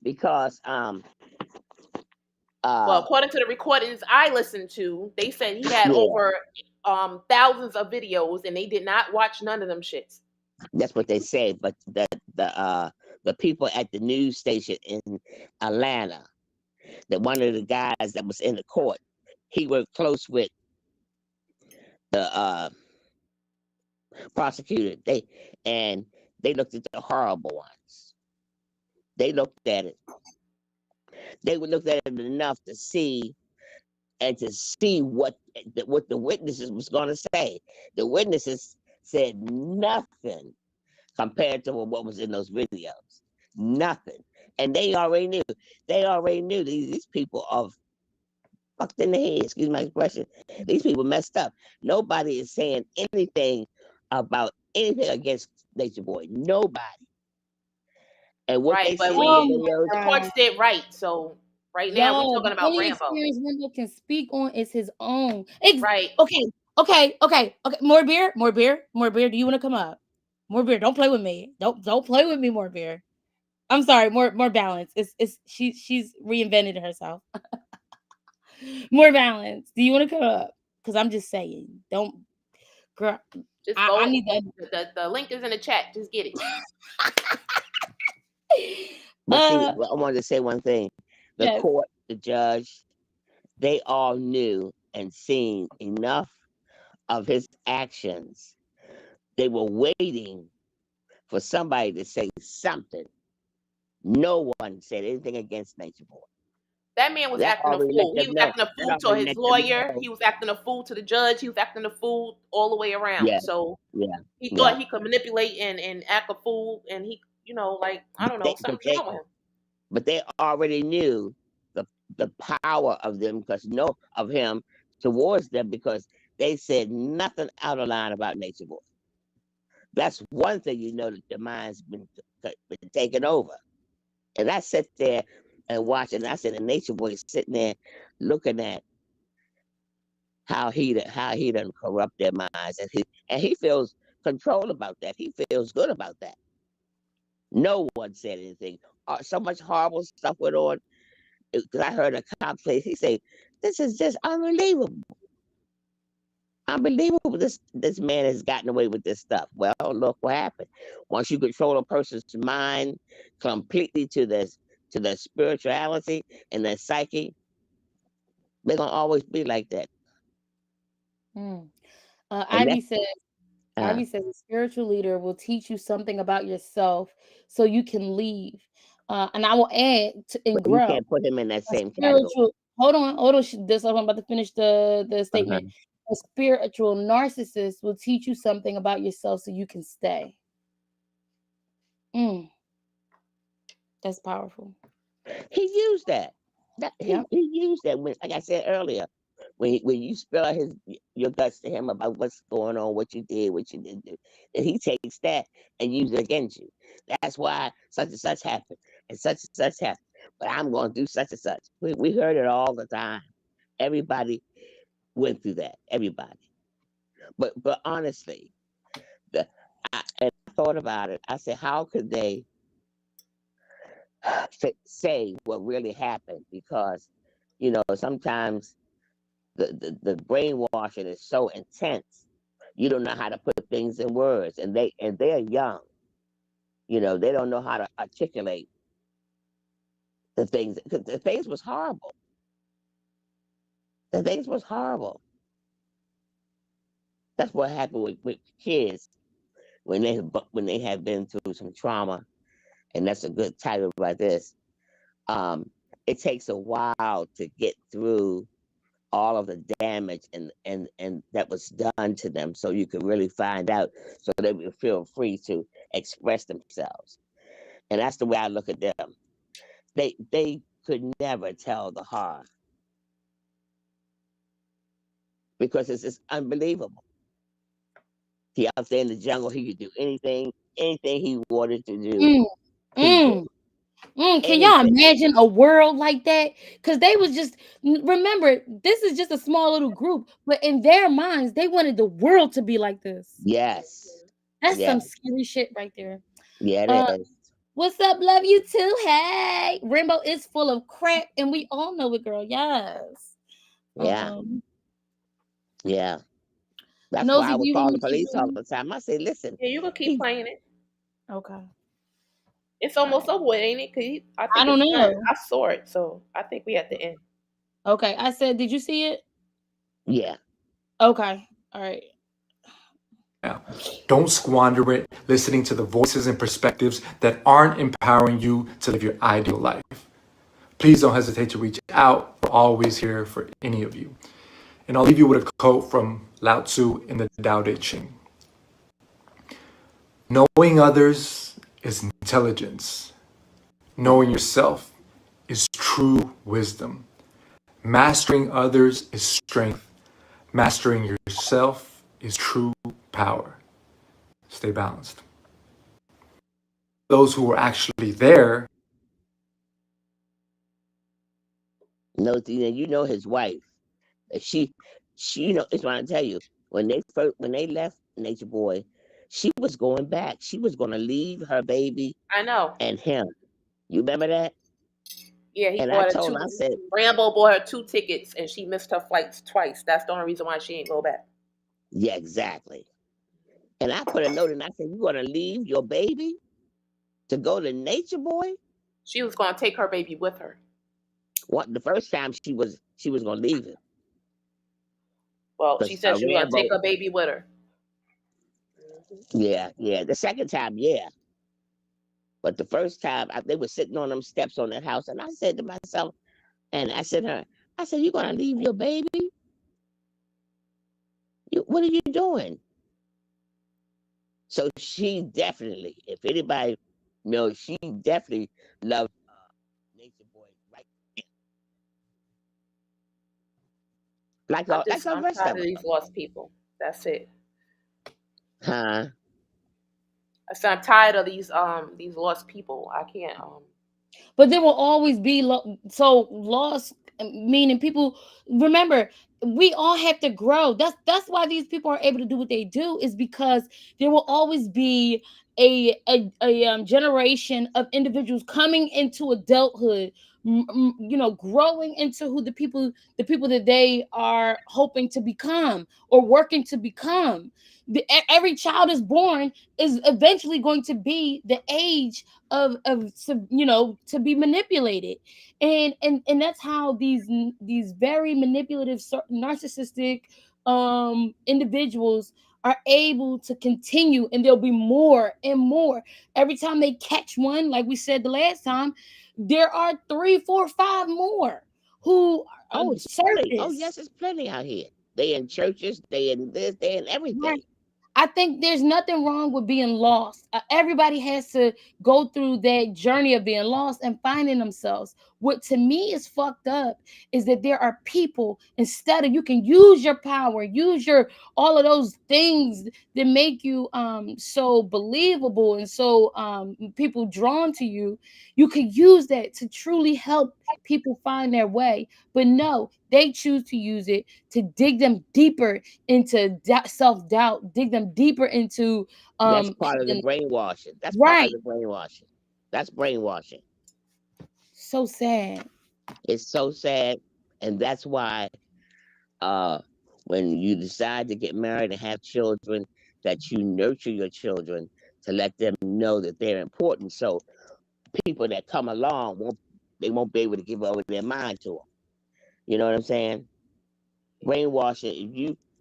because Well, uh according to the recordings I listened to, they said he had yeah, over thousands of videos and they did not watch none of them shits. that's what they said. But the people at the news station in Atlanta, that one of the guys that was in the court, he worked close with the prosecutor. And they looked at the horrible ones. They looked at it. They would look at it enough to see and to see what the witnesses was going to say. The witnesses said nothing compared to what was in those videos. Nothing. And they already knew. They already knew these people are fucked in the head. Excuse my expression. These people messed up. Nobody is saying anything about anything against Nature Boy. Nobody. And what Right, they but see in the Oh we videos, my the god. courts did right. So right now we Y'all, talking the about only Rambo. experience Rambo can speak on is his own. Right. Okay, okay. More beer, more beer, more beer. Do you want to come up? More beer. Don't play with me. Don't play with me. More beer. I'm sorry. More balance. She's reinvented herself. More balance. Do you want to come up? Because I'm just saying. Don't, girl. Just I go. need that. The link is in the chat. Just get it. but see, Uh, well, I wanted to say one thing. The yes. court, the judge, they all knew and seen enough of his actions. They were waiting for somebody to say something. No one said anything against Nature Boy. That man was That acting a already let fool. He them was know. acting a That fool to already his let them lawyer. know. He was acting a fool to the judge. He was acting a fool all the way around. Yeah, So yeah, he yeah. thought he could manipulate and act a fool, and he, like I don't know, They, but something's they, wrong with him. but they already knew the the power of them because no of him towards them because they said nothing out of line about Nature Boy. That's one thing that the mind's been taken over. And I sat there and watched, and I said, the Nature Boy is sitting there looking at how he done corrupt their minds, and he feels control about that. He feels good about that. No one said anything. So much horrible stuff went on. Because I heard a cop say, he say, "This is just unbelievable. Unbelievable. This man has gotten away with this stuff." Well, look what happened. Once you control a person's mind completely to their spirituality and their psyche, they're gonna always be like that. Mm. And that Ivy says, uh, Ivy says a spiritual leader will teach you something about yourself so you can leave. And I will add and you grow. can't put him in that A same category. spiritual, hold on. This I'm about to finish the Uh-huh. statement. A spiritual narcissist will teach you something about yourself so you can stay. Mm, that's powerful. He used that. Yep. He used that when, like I said earlier, when you spill out your guts to him about what's going on, what you didn't do, and he takes that and uses it against you. That's why such and such happened and such happened. But I'm going to do such and such. We heard it all the time. Everybody went through that. Everybody. But honestly, and I thought about it. I said, how could they say what really happened? Because sometimes the brainwashing is so intense. You don't know how to put things in words, and they're young. They don't know how to articulate the things. Because the things was horrible. The things was horrible. That's what happened with kids when they have been through some trauma, and that's a good title like this. Um, it takes a while to get through all of the damage and that was done to them, so you could really find out, so they would feel free to express themselves. And that's the way I look at them. They could never tell the horror because it's just unbelievable. He out there in the jungle, he could do anything he wanted to do, Mm, he did mm. Can y'all anything. imagine a world like that? Because they was just remember, this is just a small little group, but in their minds, they wanted the world to be like this. Yes, That's yeah, some scary shit right there. yeah, Uh, it is. what's up? Love you too. Hey, Rainbow is full of crap, and we all know it, girl. Yes. Yeah, Um, yeah. That's why Nosy, I do would you call want the me to keep police all going? the time. I say, listen, Yeah, you can keep he, playing it. Okay. It's All almost right. over with, ain't it? I I think don't it's done. know. I saw it, so I think we at the end. Okay. I said, did you see it? yeah. Okay. All right. Now, don't squander it listening to the voices and perspectives that aren't empowering you to live your ideal life. Please don't hesitate to reach out. We're always here for any of you. And I'll leave you with a quote from Lao Tzu in the Tao Te Ching. Knowing others is intelligence. Knowing yourself is true wisdom. Mastering others is strength. Mastering yourself is true power. Stay balanced. Those who were actually there. No, his wife. She, it's what I tell you. When they left Nature Boy, she was going back. She was going to leave her baby I know. and him. You remember that? Yeah, he And I bought her told two. her, I said, Rambo bought her two tickets, and she missed her flights twice. That's the only reason why she ain't go back. yeah, exactly. And I put a note and I said, you going to leave your baby to go to Nature Boy? She was gonna take her baby with her. What the first time she was going to leave him Well, she because said she was gonna take Rambo. her baby with her. Yeah, yeah. The second time, yeah. But the first time, they were sitting on them steps on that house, and I said to myself, and I said to her, I said, you going to leave your baby? What are you doing? So she definitely, if anybody knows, she definitely loved Nature Boy, right? Like the I'm rest tired of of these us. lost people. That's it. Huh? I said I'm tired of these lost people. I can't But there will always be so lost. meaning people, remember, we all have to grow. That's why these people are able to do what they do, is because there will always be a generation of individuals coming into adulthood, growing into who the people that they are hoping to become or working to become. Every child is born is eventually going to be the age to be manipulated, and that's how these very manipulative, narcissistic individuals are able to continue, and there'll be more and more every time they catch one. Like we said the last time, there are three, four, five more who Oh, it's plenty. Oh, surface. yes, it's plenty out here. They in churches, they in this, they in everything. Right. I think there's nothing wrong with being lost. Everybody has to go through that journey of being lost and finding themselves. What to me is fucked up is that there are people, instead of, you can use your power, use your all of those things that make you so believable and so people drawn to you. You could use that to truly help people find their way. But no, they choose to use it to dig them deeper into self-doubt, dig them deeper into That's part of the feeling. brainwashing. That's part of Right. the brainwashing. That's brainwashing. So sad. It's so sad. And that's why uh when you decide to get married and have children, that you nurture your children to let them know that they're important. So people that come along won't be able to give over their mind to them. You know what I'm saying? Brainwashing. If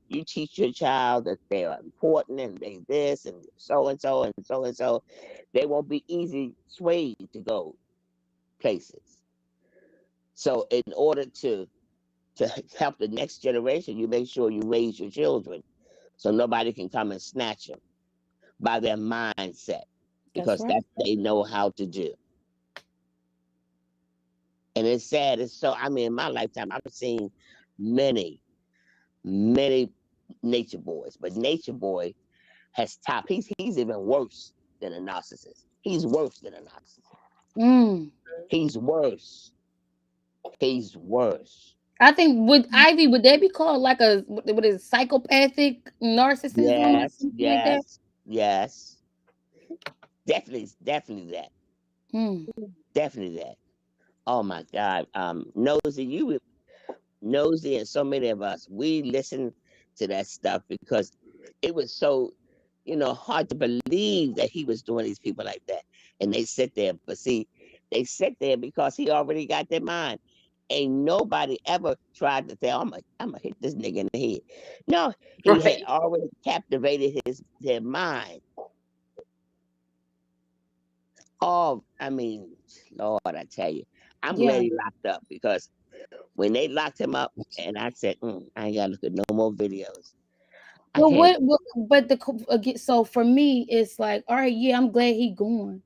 you teach your child that they are important and they this and so and so and so and so, they won't be easy swayed to go places. So in order to help the next generation, you make sure you raise your children so nobody can come and snatch them by their mindset, That's because right. that they know how to do. And it's sad. It's so, I mean, in my lifetime, I've seen many, many nature boys, but nature boy has top. He's even worse than a narcissist. He's worse than a narcissist. Mm. He's worse. He's worse. I think with Ivy, would they be called like a what is psychopathic narcissism or Yes, something like that? yes, yes. Definitely, definitely that. Mm. Definitely that. Oh my God. Nosy, Nosy, and so many of us, we listened to that stuff because it was so, hard to believe that he was doing these people like that. And they sit there, but see, they sit there because he already got their mind. Ain't nobody ever tried to say, I'm gonna hit this nigga in the head. No, he had Right. already captivated their mind. Oh, I mean, Lord, I tell you, I'm Yeah. glad he locked up, because when they locked him up, and I said, I ain't gotta look at no more videos. I Well, can't. but again, so for me, it's like, all right, yeah, I'm glad he gone.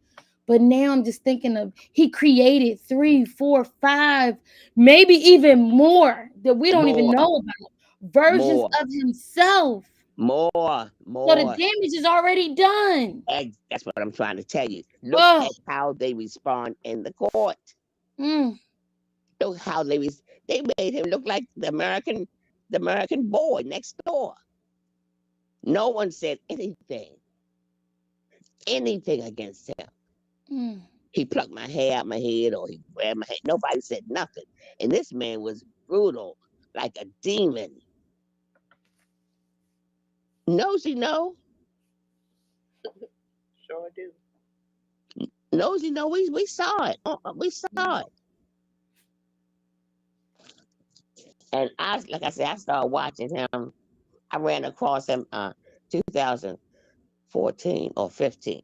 But now I'm just thinking of, he created three, four, five, maybe even more that we don't even More, know about, versions more, of himself. more, So the more. damage is already done. That's what I'm trying to tell you. Look Oh, at how they respond in the court. mm, Look how they made him look like the American boy next door. No one said anything against him. mm. He plucked my hair out my head, or he grabbed my head. Nobody said nothing. And this man was brutal, like a demon. Nosy, no. Sure do. Nosy, no. We saw it. We saw it. And like I said, I started watching him. I ran across him 2014 or 15,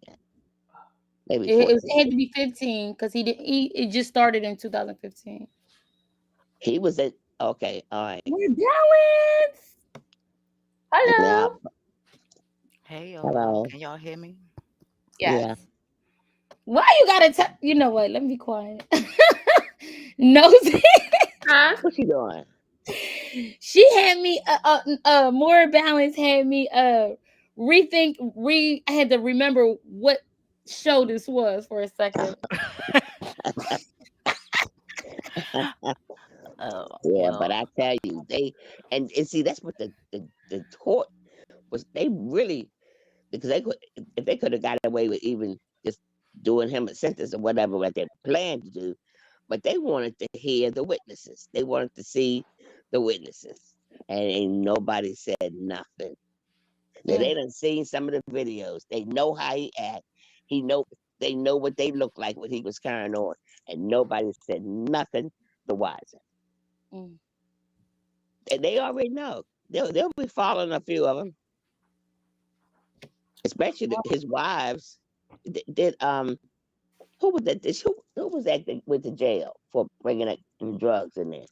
maybe It 14. had to be 15 because it just started in 2015. He was at, okay, all right. We're balance. Now, Hello. Hey y'all, hello. can y'all hear me? Yes. Yeah. Why you gotta tell? You know what? Let me be quiet. Nosy. Huh? What you doing? She had me. More balance had me. Rethink. I had to remember what show this was for a second. Oh, Yeah, yeah. but I tell you, and see that's what the court was. They really because they could if they could have got away with even just doing him a sentence or whatever what they planned to do, but they wanted to hear the witnesses. They wanted to see the witnesses, and ain't nobody said nothing. Now Mm, they done seen some of the videos. They know how he act. He know they know what they look like when he was carrying on, and nobody said nothing the wiser. mm. And they already know. They'll be following a few of them, especially his wives. Did who was that? Who was that went to jail for bringing up some drugs in there?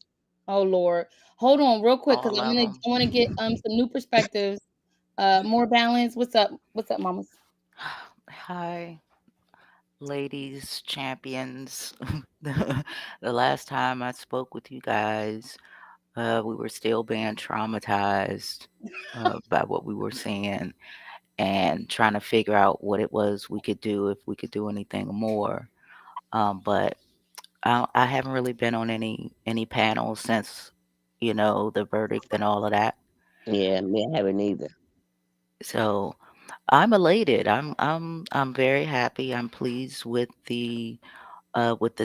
Oh Lord. Hold on real quick because All of them. I want to get some new perspectives. More balance. What's up? What's up, mamas? Hi, ladies, champions. The last time I spoke with you guys, we were still being traumatized by what we were seeing and trying to figure out what it was we could do if we could do anything more. But I haven't really been on any panels since, the verdict and all of that. Yeah, me, I haven't either. So I'm elated. I'm very happy. I'm pleased with the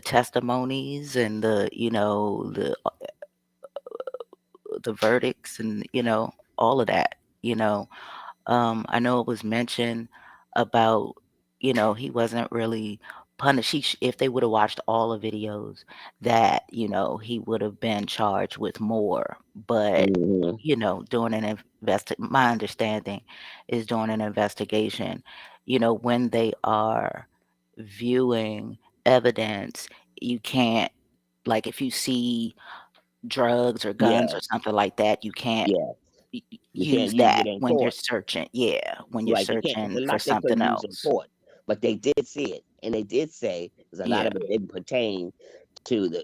testimonies and the verdicts and all of that. I know it was mentioned about, he wasn't really punished. If they would have watched all the videos, that, he would have been charged with more. But, Hmm. doing an my understanding is doing an investigation, when they are viewing evidence, you can't, like, if you see drugs or guns Yeah, or something like that, you can't yeah. You can't use use that it in when you're court. searching. Yeah, when you're Right, you can't. searching There's a for lot they something couldn't use in else. court, but they did see it, and they did say because a lot Yeah, of it didn't pertain to the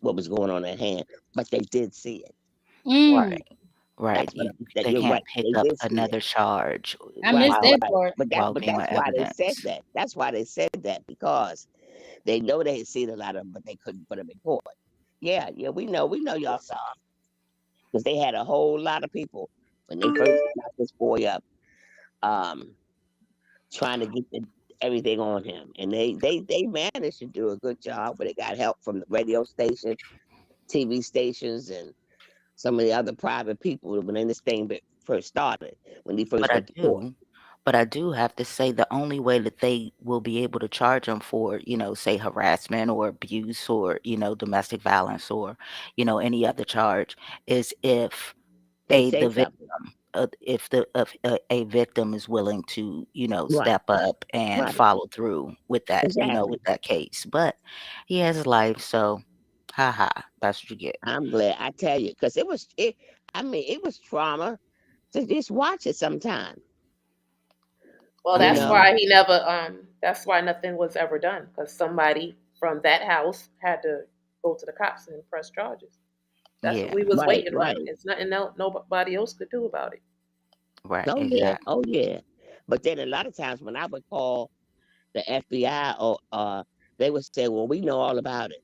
what was going on at hand, but they did see it. Mm, right, right. That's what that They you're can't right. pick They up did see it. another charge I Right, missed while that right. part. while But viewing that's why they said evidence. that. That's why they said that because they know they had seen a lot of them, but they couldn't put them in court. Yeah, yeah, we know y'all saw because they had a whole lot of people when they first got this boy up. Um, trying to get everything on him, and they managed to do a good job, but they got help from the radio station, TV stations, and some of the other private people when this thing first started, when he first But I went to court. do, but I do have to say the only way that they will be able to charge him for, say harassment or abuse or, domestic violence or, any other charge is if They a say the something. victim, if a victim is willing to, Right, step up and right, follow through with that, exactly. with that case. But he has his life, so haha, that's what you get. I'm glad I tell you because it. I mean, it was trauma to just watch it sometime. Well, You that's know, Mhm. why he never. That's why nothing was ever done because somebody from that house had to go to the cops and press charges. That's what Yeah, we was right, waiting on. right. It's nothing else nobody else could do about it. right, Oh yeah, exactly. oh yeah. But then a lot of times when I would call the FBI or they would say, "Well, we know all about it."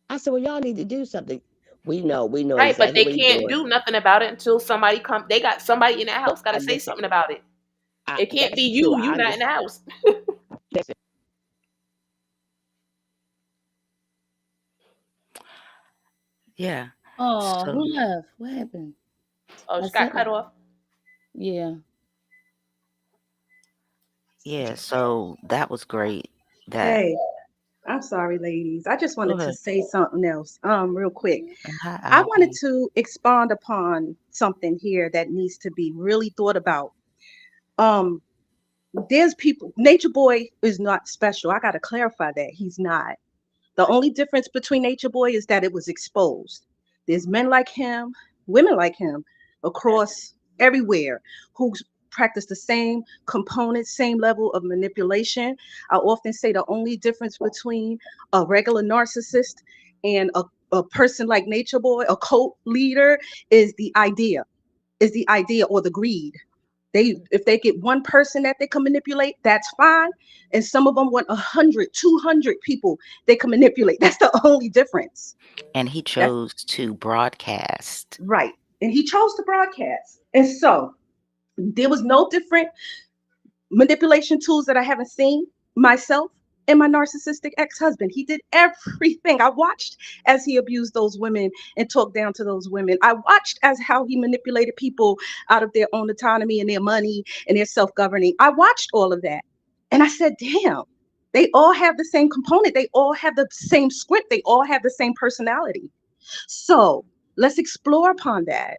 I said, "Well, y'all need to do something. We know Right, but exactly they what he's can't doing." do nothing about it until somebody come. They got somebody in that house got to I say listen. something about it. It can't be That's true. you. I You not in the understand. house. Listen, Yeah. Oh, So who left? What happened? Oh, I she said, got cut off. yeah. yeah, so that was great. That Hey, I'm sorry, ladies. I just Go wanted to ahead. say something else, real quick. And hi, I wanted Ivy. to expand upon something here that needs to be really thought about. Um, there's people. Nature Boy is not special. I got to clarify that he's not. The only difference between Nature Boy is that it was exposed. There's men like him, women like him across everywhere who practice the same components, same level of manipulation. I often say the only difference between a regular narcissist and a person like Nature Boy, a cult leader, is the idea, or the greed. If they get one person that they can manipulate, that's fine. And some of them want 100, 200 people they can manipulate. That's the only difference. And he That's chose to broadcast. right. And he chose to broadcast. And so there was no different manipulation tools that I haven't seen myself and my narcissistic ex-husband. He did everything. I watched as he abused those women and talked down to those women. I watched as how he manipulated people out of their own autonomy and their money and their self-governing. I watched all of that. And I said, damn, they all have the same component. They all have the same script. They all have the same personality. So let's explore upon that.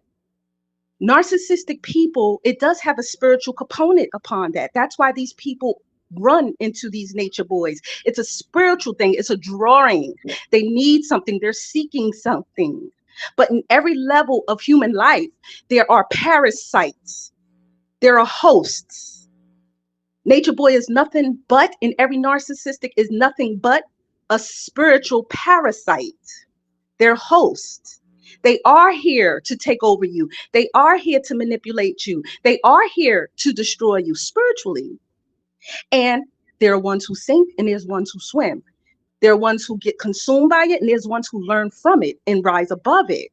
Narcissistic people, it does have a spiritual component upon that. That's why these people run into these nature boys. It's a spiritual thing. It's a drawing. They need something. They're seeking something. But in every level of human life, there are parasites. There are hosts. Nature boy is nothing but, and every narcissistic is nothing but a spiritual parasite. They're hosts. They are here to take over you. They are here to manipulate you. They are here to destroy you spiritually. And there are ones who sink and there's ones who swim. There are ones who get consumed by it and there's ones who learn from it and rise above it.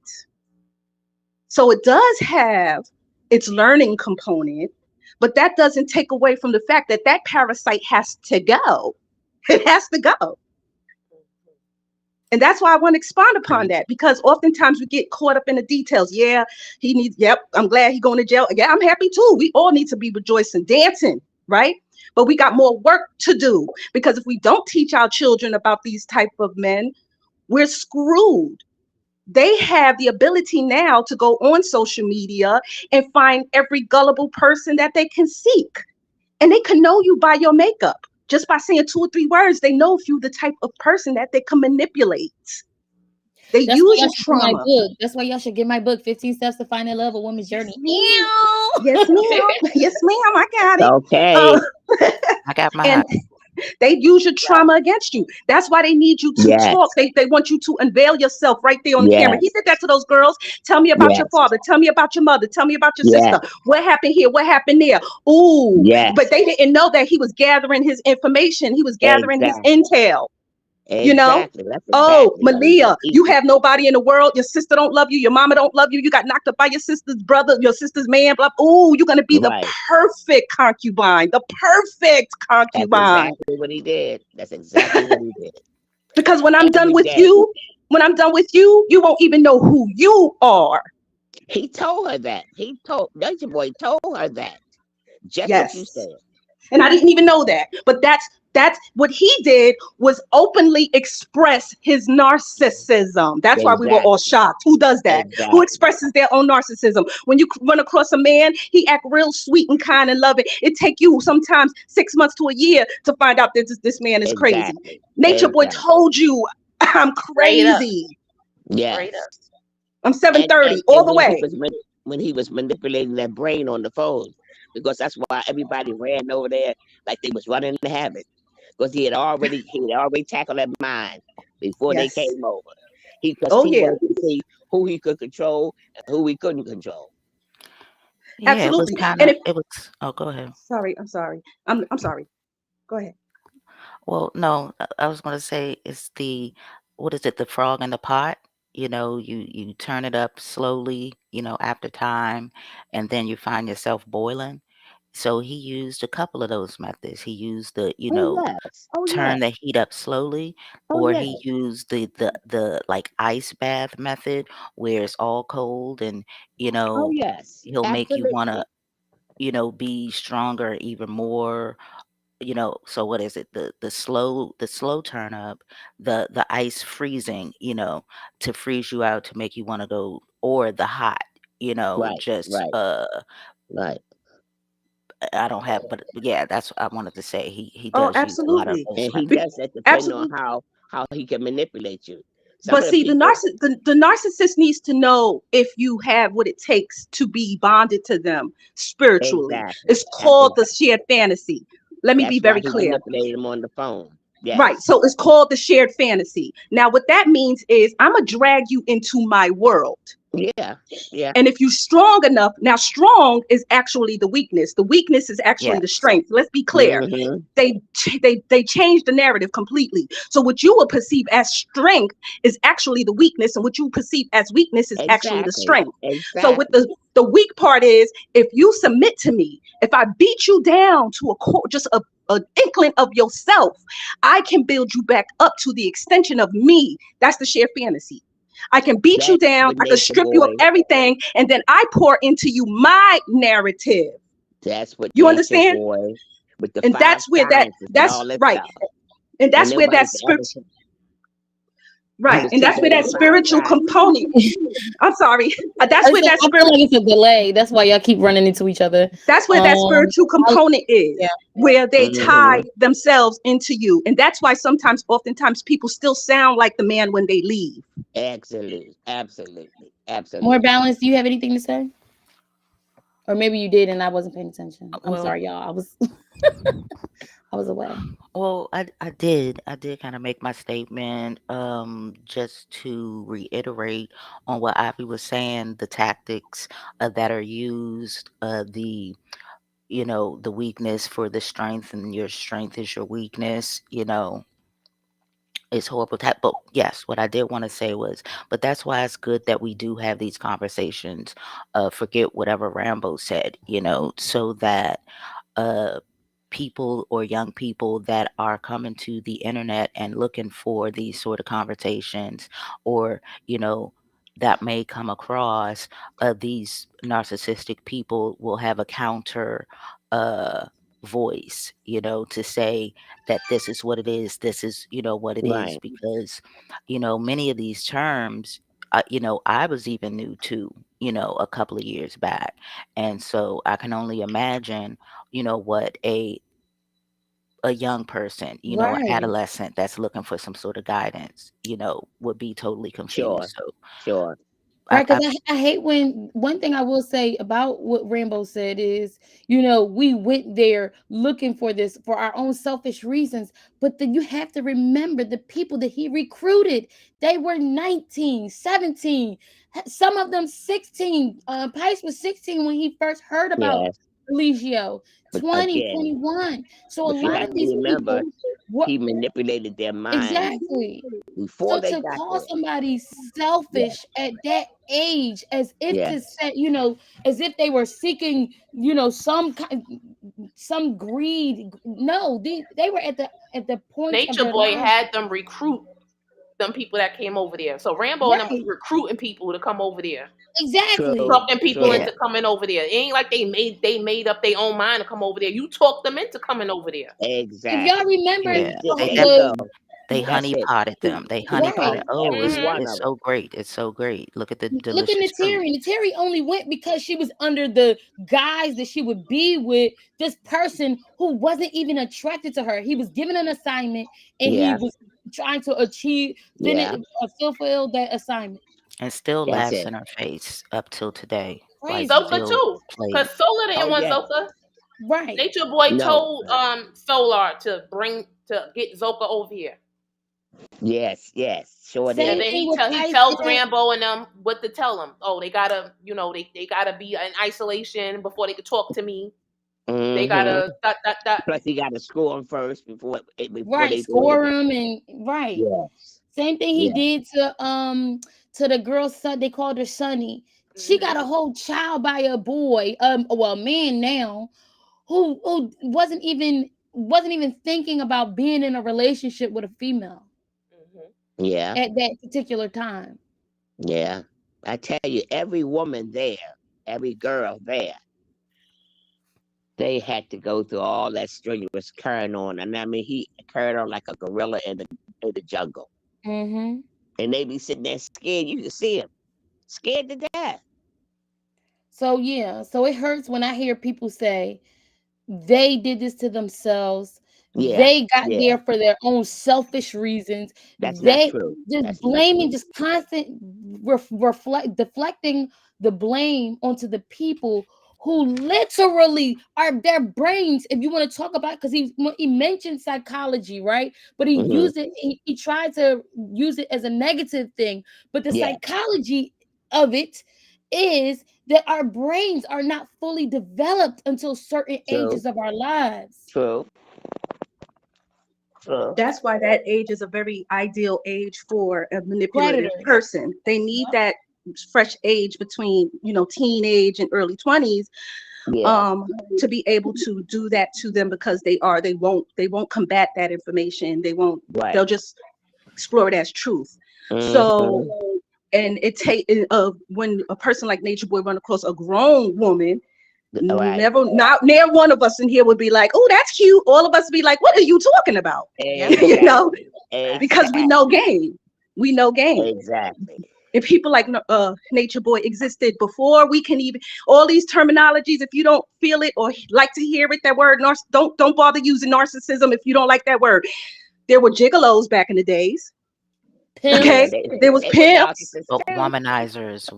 So it does have its learning component, but that doesn't take away from the fact that that parasite has to go. It has to go. And that's why I want to expand upon that, because oftentimes we get caught up in the details. Yeah, he needs, yep, I'm glad he's going to jail. Yeah, I'm happy too. We all need to be rejoicing, dancing, right? But we got more work to do, because if we don't teach our children about these type of men, we're screwed. They have the ability now to go on social media and find every gullible person that they can seek. And they can know you by your makeup. Just by saying 2 or 3 words, they know if you're the type of person that they can manipulate. They That's why use y'all your should get my trauma. book. That's why y'all should get my book, 15 Steps to Find a Love, A Woman's Journey. Yes, ma'am. Yes, ma'am. I got it. Okay. I got And mine. they use your trauma against you. That's why they need you to Yes. talk. They want you to unveil yourself right there on the camera. He Yes. did that to those girls. Tell me about your Yes. father. Tell me about your mother. Tell me about your Yes. sister. What happened here? What happened there? Ooh. Yes. But they didn't know that he was gathering his information. He was gathering his Exactly. intel. You know? Exactly. That's Oh, exactly what he Malia, did. you have nobody in the world. Your sister don't love you. Your mama don't love you. You got knocked up by your sister's brother, your sister's man. Blah. Ooh, you're going to be the Right. perfect concubine. The perfect That's concubine. exactly what he did. That's exactly what he did. Because when I'm done Every with day. you, you won't even know who you are. He told her that. Nature Boy told her that. Just what you Yes. said. And I didn't even know that. But that's what he did, was openly express his narcissism. That's why we were all Exactly. shocked. Who does that? Who Exactly. expresses their own narcissism? When you run across a man, he act real sweet and kind and loving. It take you sometimes 6 months to a year to find out that this man is crazy. Exactly. Nature Boy Exactly. told you, I'm Straight up. crazy. Yes. Straight up. I'm And 730 all the way. when he was manipulating that brain on the phone, because that's why everybody ran over there like they was running the habit, because he had already tackled that mind before they Yes. came over. Because Oh he yeah. wanted to see who he could control and who he couldn't control. Yeah, it was Absolutely. kind And of, if it was, oh, go ahead. I'm sorry. I'm sorry. Go ahead. Well, no, I was going to say it's what is it, the frog in the pot? You turn it up slowly, after time, and then you find yourself boiling. So he used a couple of those methods. He used Oh yes. Oh turn yes. the heat up slowly, Oh or yes. he used the like ice bath method where it's all cold and, Oh yes. he'll make you want Absolutely. to, be stronger even more. So what is it, the slow turn up, the ice freezing, to freeze you out, to make you want to go, or the hot, Right. just Right. Right. I don't have, but yeah, that's what I wanted to say. He Oh, does use a lot of absolutely. those And he methods. does that depending on Absolutely. how he can manipulate you. Some But of the see, people, the narcissist needs to know if you have what it takes to be bonded to them spiritually. exactly. It's That's called the exactly. shared fantasy. Let me be That's why very he clear. manipulated him on the phone. Right. Yes. So it's called the shared fantasy. Now, what that means is I'm going to drag you into my world. Yeah. Yeah. And if you're strong enough, now strong is actually the weakness. The weakness is actually the Yes. strength. Let's be clear. Mm-hmm. They changed the narrative completely. So what you would perceive as strength is actually the weakness, and what you perceive as weakness is actually the Exactly. strength. So with Exactly. the weak part is, if you submit to me, if I beat you down to a core, just a inkling of yourself, I can build you back up to the extension of me. That's the shared fantasy. I can beat you That's down. what I can Nature strip you of Boy. everything, and then I pour into you my narrative. That's what You Nature understand? Boy with the And five that's where sciences and that's all that right. stuff. And And that's where that nobody's spirit ever right. ever And took that's where those that five spiritual sciences. component. I'm sorry. That's where that I feel spirit. like it's a delay. That's why y'all keep running into each other. That's where that Um, spiritual I, component yeah. is, where they Mm-hmm. tie themselves into you, and that's why oftentimes, people still sound like the man when they leave. Absolutely. Absolutely. More Absolutely. balance. Do you have anything to say? Or maybe you did and I wasn't paying attention. I'm Well, sorry, y'all. I was away. I did kind of make my statement, just to reiterate on what Ivy was saying, the tactics that are used, the weakness for the strength, and your strength is your weakness, it's horrible. But yes, what I did want to say was, but that's why it's good that we do have these conversations. Forget whatever Rambo said, so that uh people or young people that are coming to the internet and looking for these sort of conversations, or that may come across, these narcissistic people will have a counter uh voice, to say that this is what it is, this is what it is, Right. because many of these terms, I was even new to a couple of years back, and so I can only imagine what a young person, Right. adolescent that's looking for some sort of guidance, would be totally Sure. confused. So Sure. Right, I because I hate when one thing I will say about what Rambo said is, we went there looking for this for our own selfish reasons, but then you have to remember the people that he recruited, they were 19, 17, some of them 16. Pice was 16 when he first heard about Yes. Religio, But 20, again, 21. So a but you lot have of to these remember, people, what he manipulated their minds exactly. before So they to got call there. somebody Yes. selfish at that age, as if to Yes. say, as if they were seeking, some greed. No, they were at the point of Nature their Boy lives. had them recruit them people that came over there. So Rambo and them was Right. recruiting people to come over there, Exactly. True. talking people True. into coming over there. It ain't like they made up their own mind to come over there. You talked them into coming over there. If y'all Exactly. remember And Yeah, he did. they There you the go. they That's honey it. potted He them. They honey right. potted. honey Oh, every Hmm. one it's of them. so great. It's so great. Look at the Look into delicious fruit. Terry. And Terry only went because she was under the guise that she would be with this person who wasn't even attracted to her. He was given an assignment and he Yeah. was trying to achieve, finish, Yeah. fulfill that assignment. And still That's laughs it. in her face up till today. Like, Crazy. Zoka still too, play. cause Solar didn't Oh want yeah. Zoka. Right. Nature Boy No. told Solar to get Zoka over here. Yes. Yes. Sure And Same did. then thing he with tell he Pice tells and Rambo and them what to tell them. Oh, they gotta, they gotta be in isolation before they could talk to me. They Mm-hmm. gotta that. Plus, he got to score him first before right, they do score anything. him and right. Yes. Same thing he Yeah. did to the girl's son. They called her Sonny. She got a Hmm. whole child by a boy, well, a man now, who wasn't even thinking about being in a relationship with a female Hmm. Yeah. at that particular time. Yeah. I tell you, every woman there, every girl there, they had to go through all that strenuous carrying on. And I mean, he carried on like a gorilla in the jungle. Hmm. And they be sitting there scared. You can see him scared to death. So yeah, so it hurts when I hear people say they did this to themselves. Yeah. They got Yeah. there for their own selfish reasons. That's not They true. just That's not blaming, true. just constant deflecting the blame onto the people who literally are their brains. If you want to talk about, because he mentioned psychology, right? But Hmm. he tried to use it as a negative thing. But the Yeah. psychology of it is that our brains are not fully developed until certain True. ages of our lives. True. True. That's why that age is a very ideal age for a manipulative Predators. person. They need Yep. that fresh age between, teenage and early 20s, Yeah. um to be able to do that to them, because they won't combat that information. Right. They'll just explore it as truth. So, Mm-hmm. and it take when a person like Nature Boy run across a grown woman, Right. never, not near one of us in here would be like, oh, that's cute. All of us be like, what are you talking about? Yep. you know Exactly. because we know Exactly. game. We know game. Exactly. And people like Nature Boy existed before we can even, all these terminologies. If you don't feel it or like to hear it, that word, don't bother using narcissism if you don't like that word. There were gigolos back in the days. Oh yeah, Okay, Pimps. there was they were pimps, narcissists Oh, too. womanizers.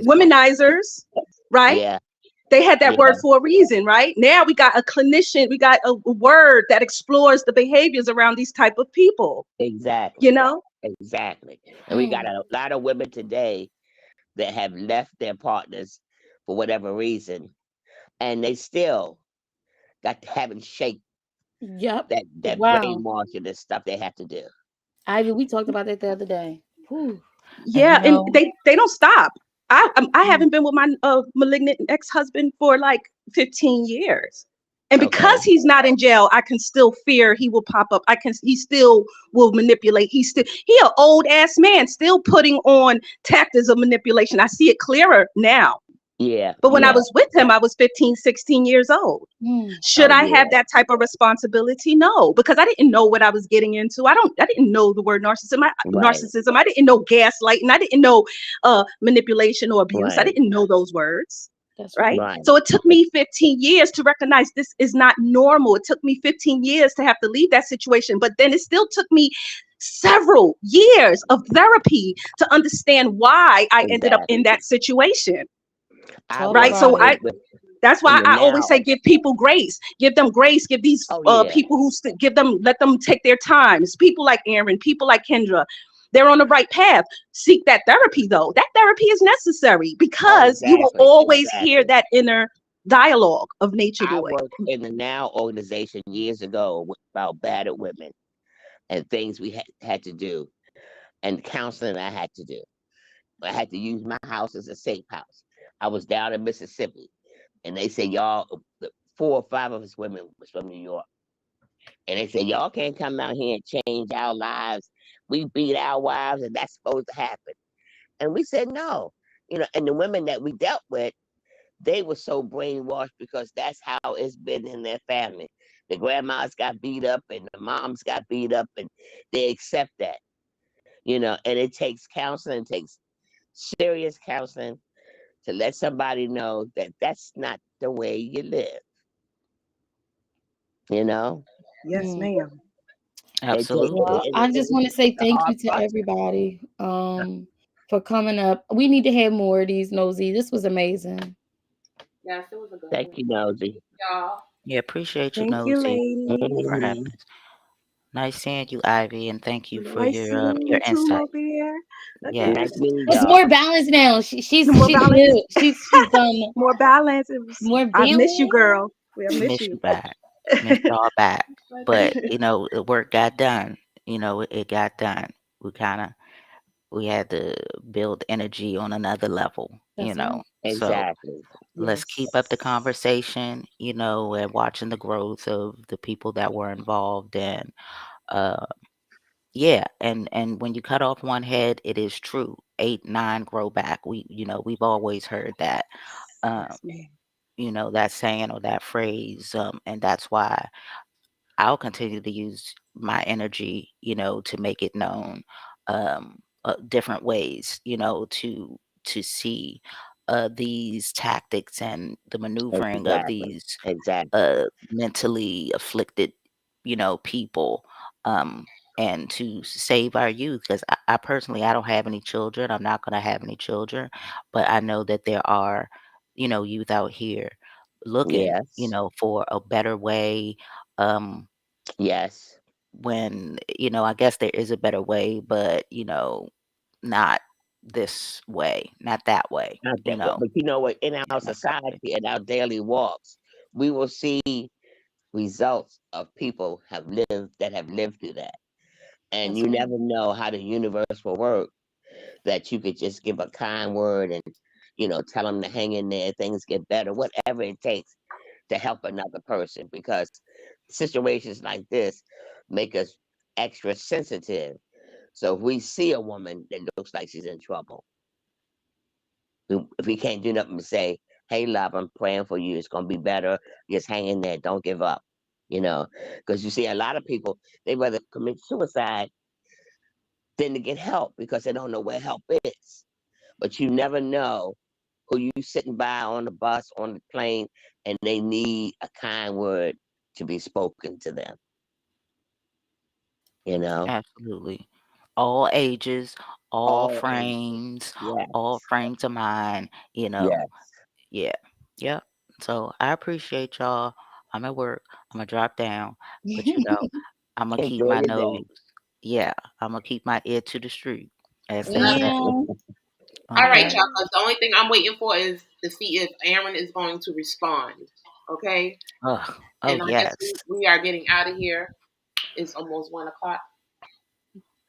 womanizers, right? Yeah. They had that Yeah. word for a reason, right? Now we got a clinician, we got a word that explores the behaviors around these type of people. You Exactly. know? Exactly. And we got Mm. a lot of women today that have left their partners for whatever reason, and they still got to haven't shaped Yep. that Wow. brainwashing and stuff they have to do. Ivy, we talked about that the other day. Whew. And Yeah, and they don't stop. I Mm. haven't been with my malignant ex-husband for like 15 years. And Okay. because he's not in jail, I can still fear he will pop up. He still will manipulate. He an old ass man still putting on tactics of manipulation. I see it clearer now. Yeah. But when I Yeah. was with him, I was 15, 16 years old. Mm. Should Oh I have yeah. that type of responsibility? No, because I didn't know what I was getting into. I didn't know the word Right. narcissism. I didn't know gaslighting. I didn't know manipulation or abuse. I Right. didn't know those words. That's Right. right. Right. So it took me 15 years to recognize this is not normal. It took me 15 years to have to leave that situation. But then it still took me several years of therapy to understand why I ended up in Exactly. that situation. I Talk Right. work about So it. that's in why the I always now. say give people grace. Give them grace. Give these Oh yeah. people who let them take their times. People like Aaron, people like Kendra, they're on the right path. Seek that therapy though. That therapy is necessary Oh because you will exactly. always hear Exactly. that inner dialogue of Nature I Boy. worked in the Now organization years ago about battered women and things we had to do and counseling I had to do. I had to use my house as a safe house. I was down in Mississippi, and they said y'all, 4 or 5 of us women was from New York, and they said y'all can't come out here and change our lives. We beat our wives, and that's supposed to happen. And we said no, And the women that we dealt with, they were so brainwashed because that's how it's been in their family. The grandmas got beat up, and the moms got beat up, and they accept that. And it takes counseling, it takes serious counseling to let somebody know that that's not the way you live. You know, Yes, Mm. ma'am. it take Absolutely. Well, I just want to say it's a thank hard you to process. everybody for coming up. We need to have more of these, Nosy. This was amazing. Yes, it was a good Thank one. you, Nosy. Y'all. Yeah, appreciate you, Thank you, Nosy. For ladies. Mhm. having us. Nice seeing you, Ivy, and thank you for Nice seeing your you too, insight. my dear. Okay. Nice Yes, meeting It's y'all. more balanced now. More She's balance. good. She's More balance. more I miss you, balanced. girl. I miss miss you. you back. Miss y'all back. But But the work got done. It got done. We kind of we had to build energy on another level. That's right. So Exactly. let's Yes. keep up the conversation. And watching the growth of the people that were involved and uh yeah, and when you cut off one head, it is true. 8, 9 grow back. We've always heard that. Um, Yes, ma'am. that saying or that phrase. And that's why I'll continue to use my energy, to make it known, different ways, to see these tactics and the maneuvering of Exactly. these Exactly. mentally afflicted, people, um, and to save our youth. Because I personally, I don't have any children. I'm not going to have any children, but I know that there are, youth out here looking, Yes. for a better way. Um, when I guess there is a better way, but not this way, not that way, Not you that way. know, But you know what? In our not that way. society, in our daily walks, we will see results of people have lived through that. And That's you right. never know how the universe will work, that you could just give a kind word and, tell them to hang in there, things get better, whatever it takes to help another person. Because situations like this make us extra sensitive. So if we see a woman that looks like she's in trouble, if we can't do nothing but say, "Hey, love, I'm praying for you. It's gonna be better. Just hang in there. Don't give up." Because you see, a lot of people, they rather commit suicide than to get help because they don't know where help is. But you never know who you sitting by on the bus, on the plane, and they need a kind word to be spoken to them. You know, Absolutely. All ages, all ages. all Yes, frames of mind, you know. yes. Yeah. Yep. So I appreciate y'all. I'm at work. I'm gonna drop down, but I'm gonna keep Enjoy my your day. nose. Yeah, I'm gonna keep my ear to the street, as they Yep. say. Yeah. All right, Okay. y'all. 'Cause the only thing I'm waiting for is to see if Aaron is going to respond. Okay. Oh And I guess yes. we are getting out of here. It's almost 1 o'clock.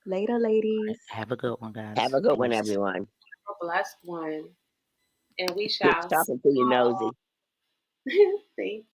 Later, ladies. Have a good one, Have guys. a good one, Peace. everyone. A blessed one. And we Good shall see talking to you, you all. Nosy. Thank